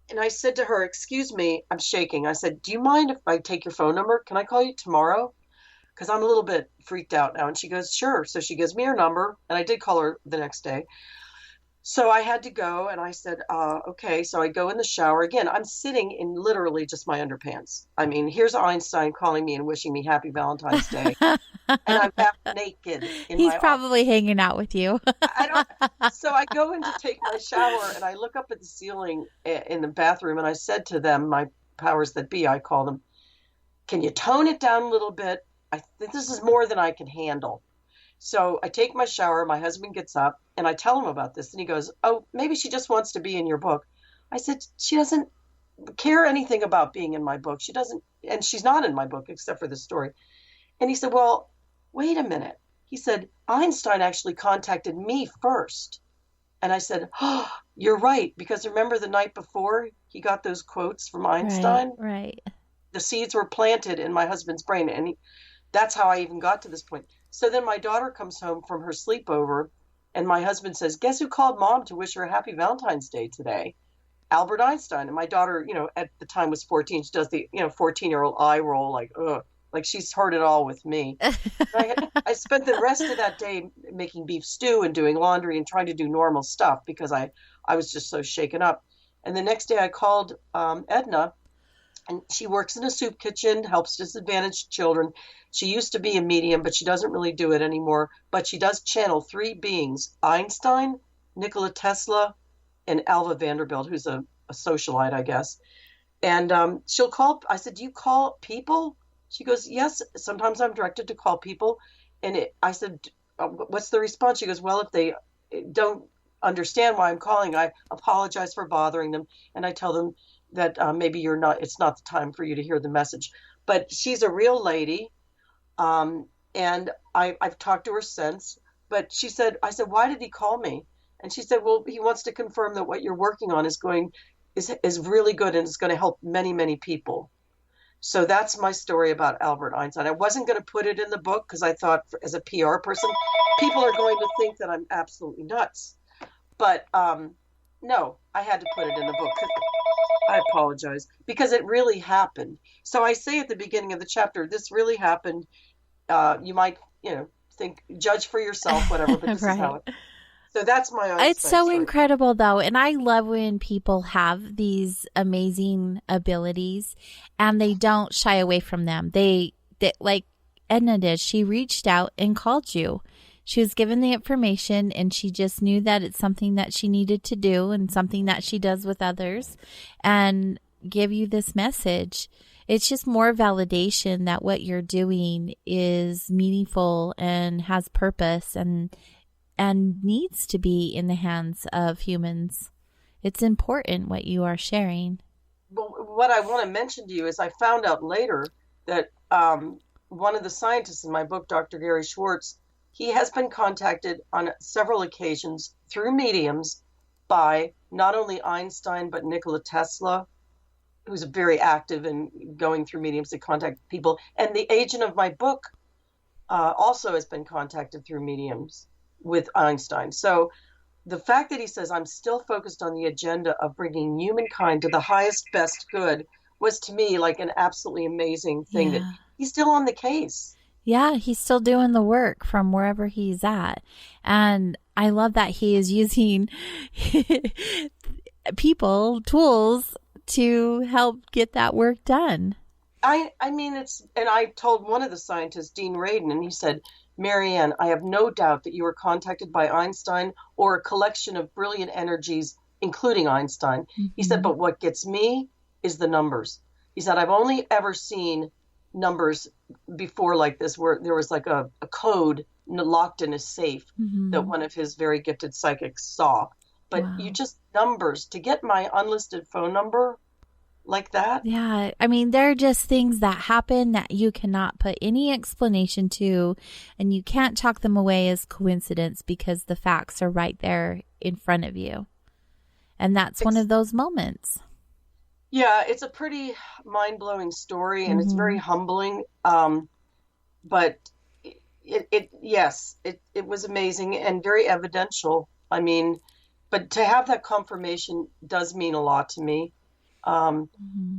And I said to her, excuse me, I'm shaking. I said, do you mind if I take your phone number? Can I call you tomorrow? Because I'm a little bit freaked out now. And she goes, sure. So she gives me her number, and I did call her the next day. So I had to go, and I said, okay. So I go in the shower. Again, I'm sitting in literally just my underpants. I mean, here's Einstein calling me and wishing me happy Valentine's Day. And I'm half naked in He's my probably hanging out with you. So I go in to take my shower, and I look up at the ceiling in the bathroom, and I said to them, my powers that be, I call them, can you tone it down a little bit? I think this is more than I can handle. So I take my shower, my husband gets up, and I tell him about this, and he goes, oh, maybe she just wants to be in your book. I said, she doesn't care anything about being in my book. She doesn't, and she's not in my book except for the story. And he said, well, wait a minute. He said, Einstein actually contacted me first. And I said, oh, you're right. Because remember the night before he got those quotes from Einstein? Right. The seeds were planted in my husband's brain. And that's how I even got to this point. So then my daughter comes home from her sleepover, and my husband says, guess who called Mom to wish her a happy Valentine's Day today? Albert Einstein. And my daughter, at the time was 14. She does the, 14-year-old eye roll, like, ugh, like she's heard it all with me. I spent the rest of that day making beef stew and doing laundry and trying to do normal stuff because I was just so shaken up. And the next day I called Edna, and she works in a soup kitchen, helps disadvantaged children. She used to be a medium, but she doesn't really do it anymore. But she does channel three beings: Einstein, Nikola Tesla, and Alva Vanderbilt, who's a socialite, I guess. And she'll call. I said, do you call people? She goes, yes, sometimes I'm directed to call people. And I said, what's the response? She goes, well, if they don't understand why I'm calling, I apologize for bothering them. And I tell them that maybe it's not the time for you to hear the message. But she's a real lady. And I've talked to her since. But I said, why did he call me? And she said, well, he wants to confirm that what you're working on is really good and is going to help many, many people. So that's my story about Albert Einstein. I wasn't going to put it in the book because I thought, as a PR person, people are going to think that I'm absolutely nuts. But no, I had to put it in the book. I apologize, because it really happened. So I say at the beginning of the chapter, this really happened. You might, think, judge for yourself, whatever, but this right. is how it. So that's my Einstein It's so story. incredible, though. And I love when people have these amazing abilities and they don't shy away from them. They like Edna did. She reached out and called you. She was given the information and she just knew that it's something that she needed to do and something that she does with others, and give you this message. It's just more validation that what you're doing is meaningful and has purpose and needs to be in the hands of humans. It's important what you are sharing. Well, what I want to mention to you is I found out later that one of the scientists in my book, Dr. Gary Schwartz, he has been contacted on several occasions through mediums by not only Einstein, but Nikola Tesla, who's very active in going through mediums to contact people. And the agent of my book also has been contacted through mediums with Einstein. So the fact that he says, I'm still focused on the agenda of bringing humankind to the highest, best good was to me like an absolutely amazing thing. Yeah. That he's still on the case. Yeah, he's still doing the work from wherever he's at. And I love that he is using people, tools to help get that work done. I mean, and I told one of the scientists, Dean Radin, and he said, Marianne, I have no doubt that you were contacted by Einstein or a collection of brilliant energies, including Einstein. Mm-hmm. He said, but what gets me is the numbers. He said, I've only ever seen numbers before like this, where there was like a code locked in a safe that one of his very gifted psychics saw. But you just numbers to get my unlisted phone number like that. Yeah. I mean, they're just things that happen that you cannot put any explanation to, and you can't chalk them away as coincidence because the facts are right there in front of you. And that's one of those moments. Yeah, it's a pretty mind-blowing story, and it's very humbling. But it was amazing and very evidential. I mean, but to have that confirmation does mean a lot to me. A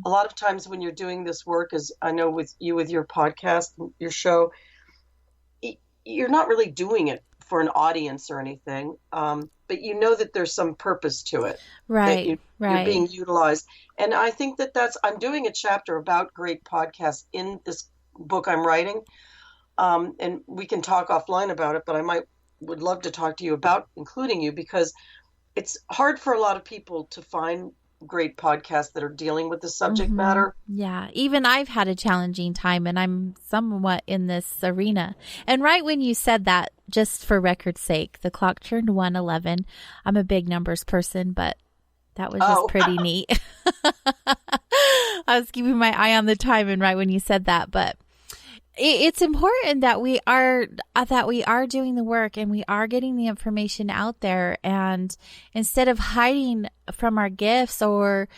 lot of times when you're doing this work, as I know with your podcast, your show, you're not really doing it for an audience or anything. But you know that there's some purpose to it. Right. You're being utilized. And I think I'm doing a chapter about great podcasts in this book I'm writing. And we can talk offline about it, but I would love to talk to you about including you, because it's hard for a lot of people to find great podcasts that are dealing with the subject matter. Yeah. Even I've had a challenging time, and I'm somewhat in this arena. And right when you said that, just for record's sake, the clock turned 1:11. I'm a big numbers person, but That was just pretty neat. I was keeping my eye on the time and right when you said that, but it's important that we are doing the work and we are getting the information out there. And instead of hiding from our gifts or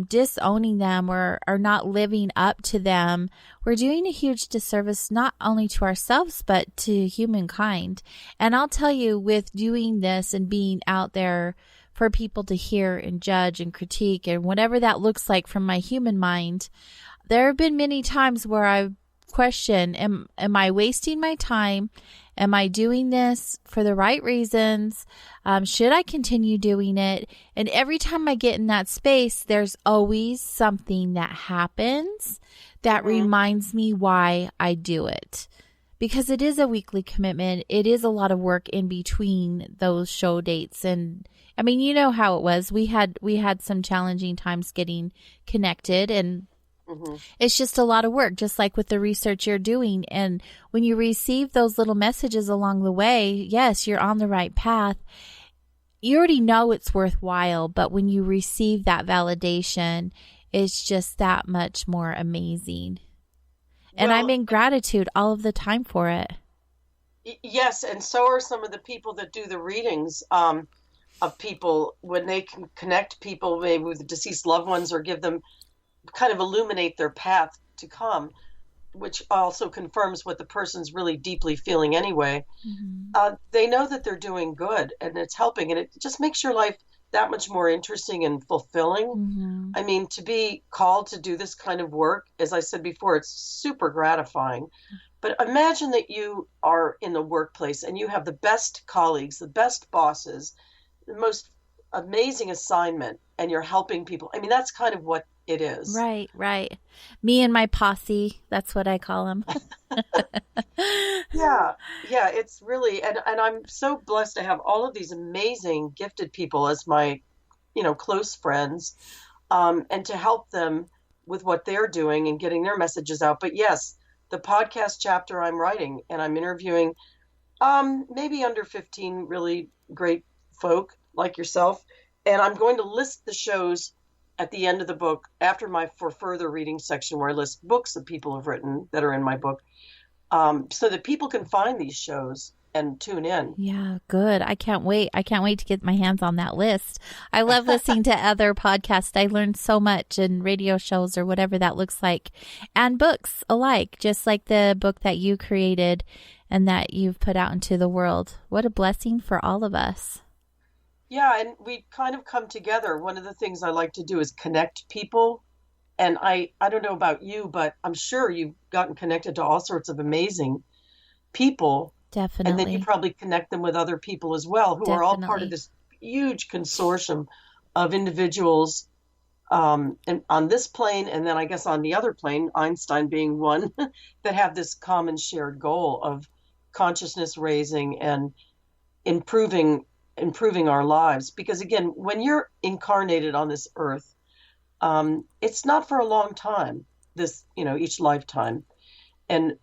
disowning them or not living up to them, we're doing a huge disservice not only to ourselves but to humankind. And I'll tell you, with doing this and being out there for people to hear and judge and critique and whatever that looks like from my human mind, there have been many times where I've question, am I wasting my time? Am I doing this for the right reasons? Should I continue doing it? And every time I get in that space, there's always something that happens that reminds me why I do it. Because it is a weekly commitment. It is a lot of work in between those show dates. And I mean, you know how it was. We had some challenging times getting connected, and it's just a lot of work, just like with the research you're doing. And when you receive those little messages along the way, yes, you're on the right path. You already know it's worthwhile, but when you receive that validation, it's just that much more amazing. And I'm in gratitude all of the time for it. Yes, and so are some of the people that do the readings of people, when they can connect people maybe with deceased loved ones or give them, kind of illuminate their path to come, which also confirms what the person's really deeply feeling anyway. They know that they're doing good and it's helping, and it just makes your life that much more interesting and fulfilling. I mean, to be called to do this kind of work, as I said before, it's super gratifying. But imagine that you are in the workplace and you have the best colleagues, the best bosses, the most amazing assignment, and you're helping people. I mean, that's kind of what it is. Right. Me and my posse, that's what I call them. Yeah, it's really, and I'm so blessed to have all of these amazing, gifted people as my, close friends, and to help them with what they're doing and getting their messages out. But yes, the podcast chapter I'm writing, and I'm interviewing maybe under 15 really great folk like yourself, and I'm going to list the shows at the end of the book, after my for further reading section, where I list books that people have written that are in my book, so that people can find these shows and tune in. Yeah, good. I can't wait. I can't wait to get my hands on that list. I love listening to other podcasts. I learned so much in radio shows or whatever that looks like, and books alike, just like the book that you created and that you've put out into the world. What a blessing for all of us. Yeah, and we kind of come together. One of the things I like to do is connect people. And I don't know about you, but I'm sure you've gotten connected to all sorts of amazing people. Definitely. And then you probably connect them with other people as well, who are all part of this huge consortium of individuals, and on this plane, and then I guess on the other plane, Einstein being one, that have this common shared goal of consciousness raising and improving our lives. Because again, when you're incarnated on this earth, it's not for a long time, each lifetime. And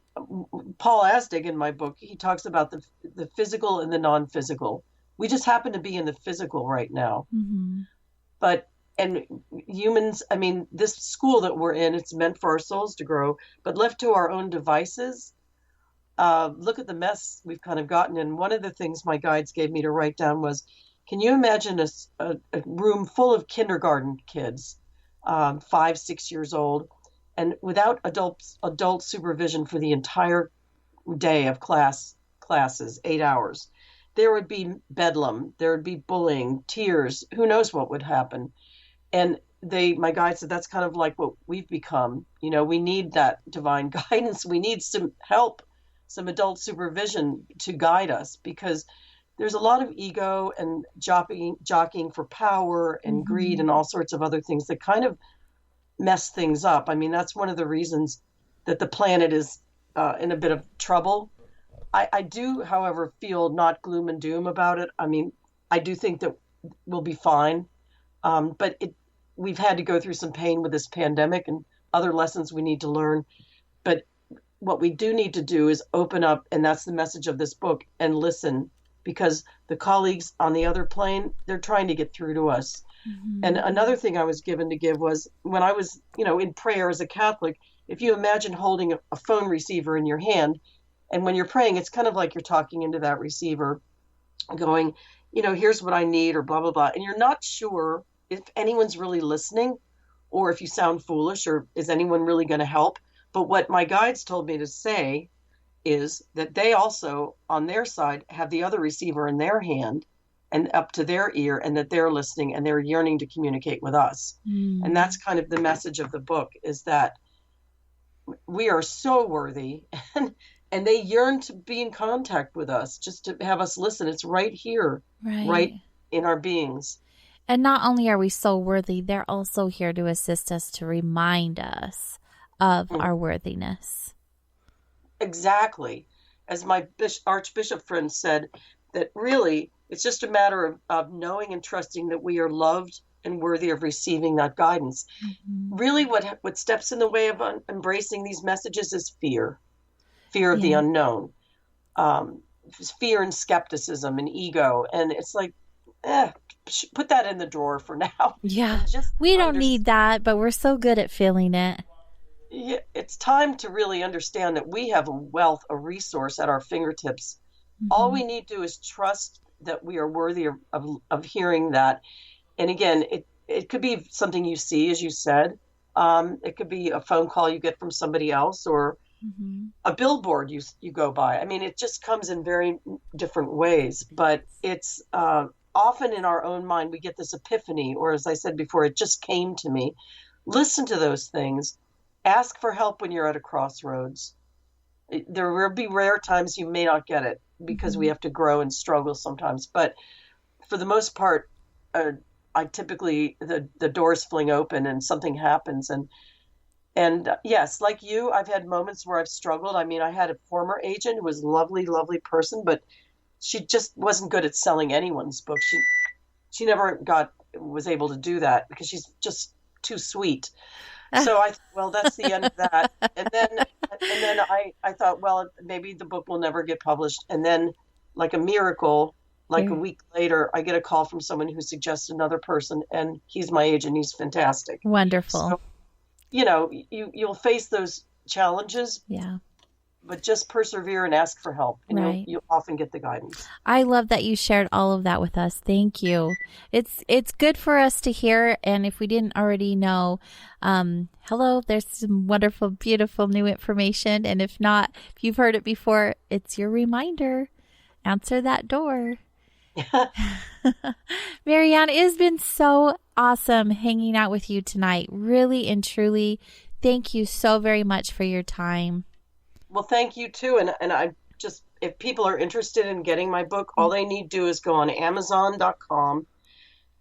Paul Asdig in my book, he talks about the physical and the non-physical. We just happen to be in the physical right now. And humans, I mean, this school that we're in, it's meant for our souls to grow, but left to our own devices, look at the mess we've kind of gotten in. One of the things my guides gave me to write down was, can you imagine a room full of kindergarten kids, 5-6 years old, and without adult supervision for the entire day of classes, 8 hours? There would be bedlam, there would be bullying, tears, who knows what would happen. And my guide said, that's kind of like what we've become. We need that divine guidance. We need some help, some adult supervision to guide us, because there's a lot of ego and jockeying for power and greed and all sorts of other things that kind of mess things up. I mean, that's one of the reasons that the planet is in a bit of trouble. I do, however, feel not gloom and doom about it. I mean, I do think that we'll be fine. But we've had to go through some pain with this pandemic and other lessons we need to learn. But what we do need to do is open up, and that's the message of this book, and listen, because the colleagues on the other plane, they're trying to get through to us. And another thing I was given to give was when I was, in prayer as a Catholic, if you imagine holding a phone receiver in your hand, and when you're praying, it's kind of like you're talking into that receiver going, here's what I need, or blah, blah, blah. And you're not sure if anyone's really listening, or if you sound foolish, or is anyone really going to help? But what my guides told me to say is that they also, on their side, have the other receiver in their hand and up to their ear, and that they're listening and they're yearning to communicate with us. And that's kind of the message of the book, is that we are so worthy, and they yearn to be in contact with us, just to have us listen. It's right here, right in our beings. And not only are we so worthy, they're also here to assist us, to remind us of our worthiness. Exactly. As my Archbishop friend said, that really it's just a matter of knowing and trusting that we are loved and worthy of receiving that guidance. Really what steps in the way of embracing these messages is fear of the unknown, fear and skepticism and ego. And it's like, put that in the drawer for now. Yeah. We don't need that, but we're so good at feeling it. Yeah, it's time to really understand that we have a resource at our fingertips. All we need to do is trust that we are worthy of hearing that. And again, it could be something you see, as you said. It could be a phone call you get from somebody else, or a billboard you go by. I mean, it just comes in very different ways, but it's often in our own mind we get this epiphany, or as I said before, it just came to me. Listen to those things. Ask for help when you're at a crossroads. There will be rare times you may not get it, because we have to grow and struggle sometimes. But for the most part, I typically, the doors fling open and something happens. And yes, like you, I've had moments where I've struggled. I mean, I had a former agent who was a lovely, lovely person, but she just wasn't good at selling anyone's book. She never was able to do that because she's just too sweet. So that's the end of that. And then I thought, well, maybe the book will never get published. And then, like a miracle, a week later, I get a call from someone who suggests another person, and he's my agent. He's fantastic. Wonderful. So, you'll face those challenges. Yeah. But just persevere and ask for help, and you'll often get the guidance. I love that you shared all of that with us. Thank you. It's good for us to hear, and if we didn't already know, hello, there's some wonderful, beautiful new information, and if not, if you've heard it before, it's your reminder. Answer that door. Marianne, it has been so awesome hanging out with you tonight. Really and truly, thank you so very much for your time. Well, thank you too. And I just, if people are interested in getting my book, all they need to do is go on Amazon.com,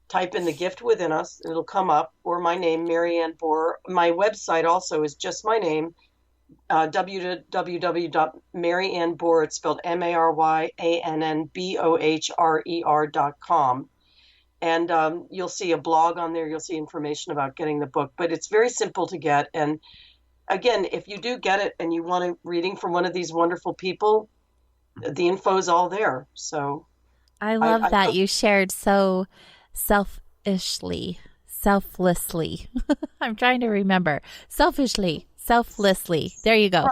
type in The Gift Within Us, it'll come up, or my name, Marianne Bohrer. My website also is just my name, www.mariannbohrer, it's spelled MARYANNBOHRER.com. And you'll see a blog on there. You'll see information about getting the book, but it's very simple to get. And again, if you do get it and you want a reading from one of these wonderful people, the info's all there. So I love that you shared so selflessly. I'm trying to remember. Selflessly. There you go.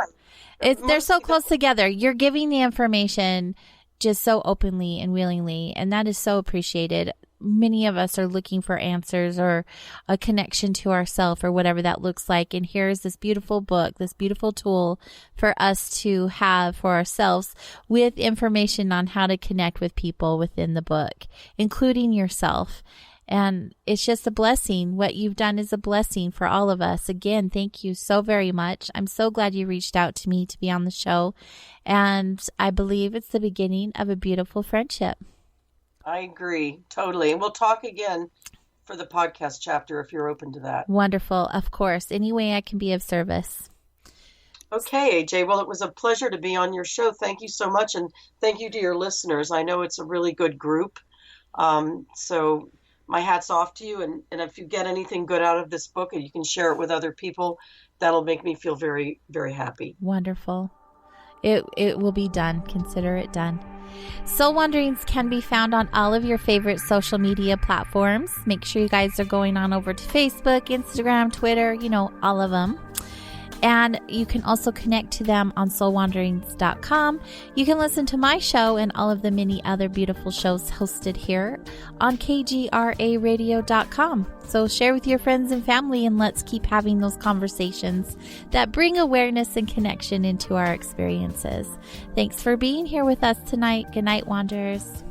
Right. They're so close together. You're giving the information just so openly and willingly, and that is so appreciated. Many of us are looking for answers or a connection to ourselves or whatever that looks like. And here's this beautiful book, this beautiful tool for us to have for ourselves, with information on how to connect with people within the book, including yourself. And it's just a blessing. What you've done is a blessing for all of us. Again, thank you so very much. I'm so glad you reached out to me to be on the show. And I believe it's the beginning of a beautiful friendship. I agree. Totally. And we'll talk again for the podcast chapter if you're open to that. Wonderful. Of course. Any way I can be of service. Okay, AJ. Well, it was a pleasure to be on your show. Thank you so much. And thank you to your listeners. I know it's a really good group. So my hat's off to you. And if you get anything good out of this book and you can share it with other people, that'll make me feel very, very happy. Wonderful. It will be done. Consider it done. Soul Wanderings can be found on all of your favorite social media platforms. Make sure you guys are going on over to Facebook, Instagram, Twitter, all of them. And you can also connect to them on soulwanderings.com. You can listen to my show and all of the many other beautiful shows hosted here on kgraradio.com. So share with your friends and family, and let's keep having those conversations that bring awareness and connection into our experiences. Thanks for being here with us tonight. Good night, Wanderers.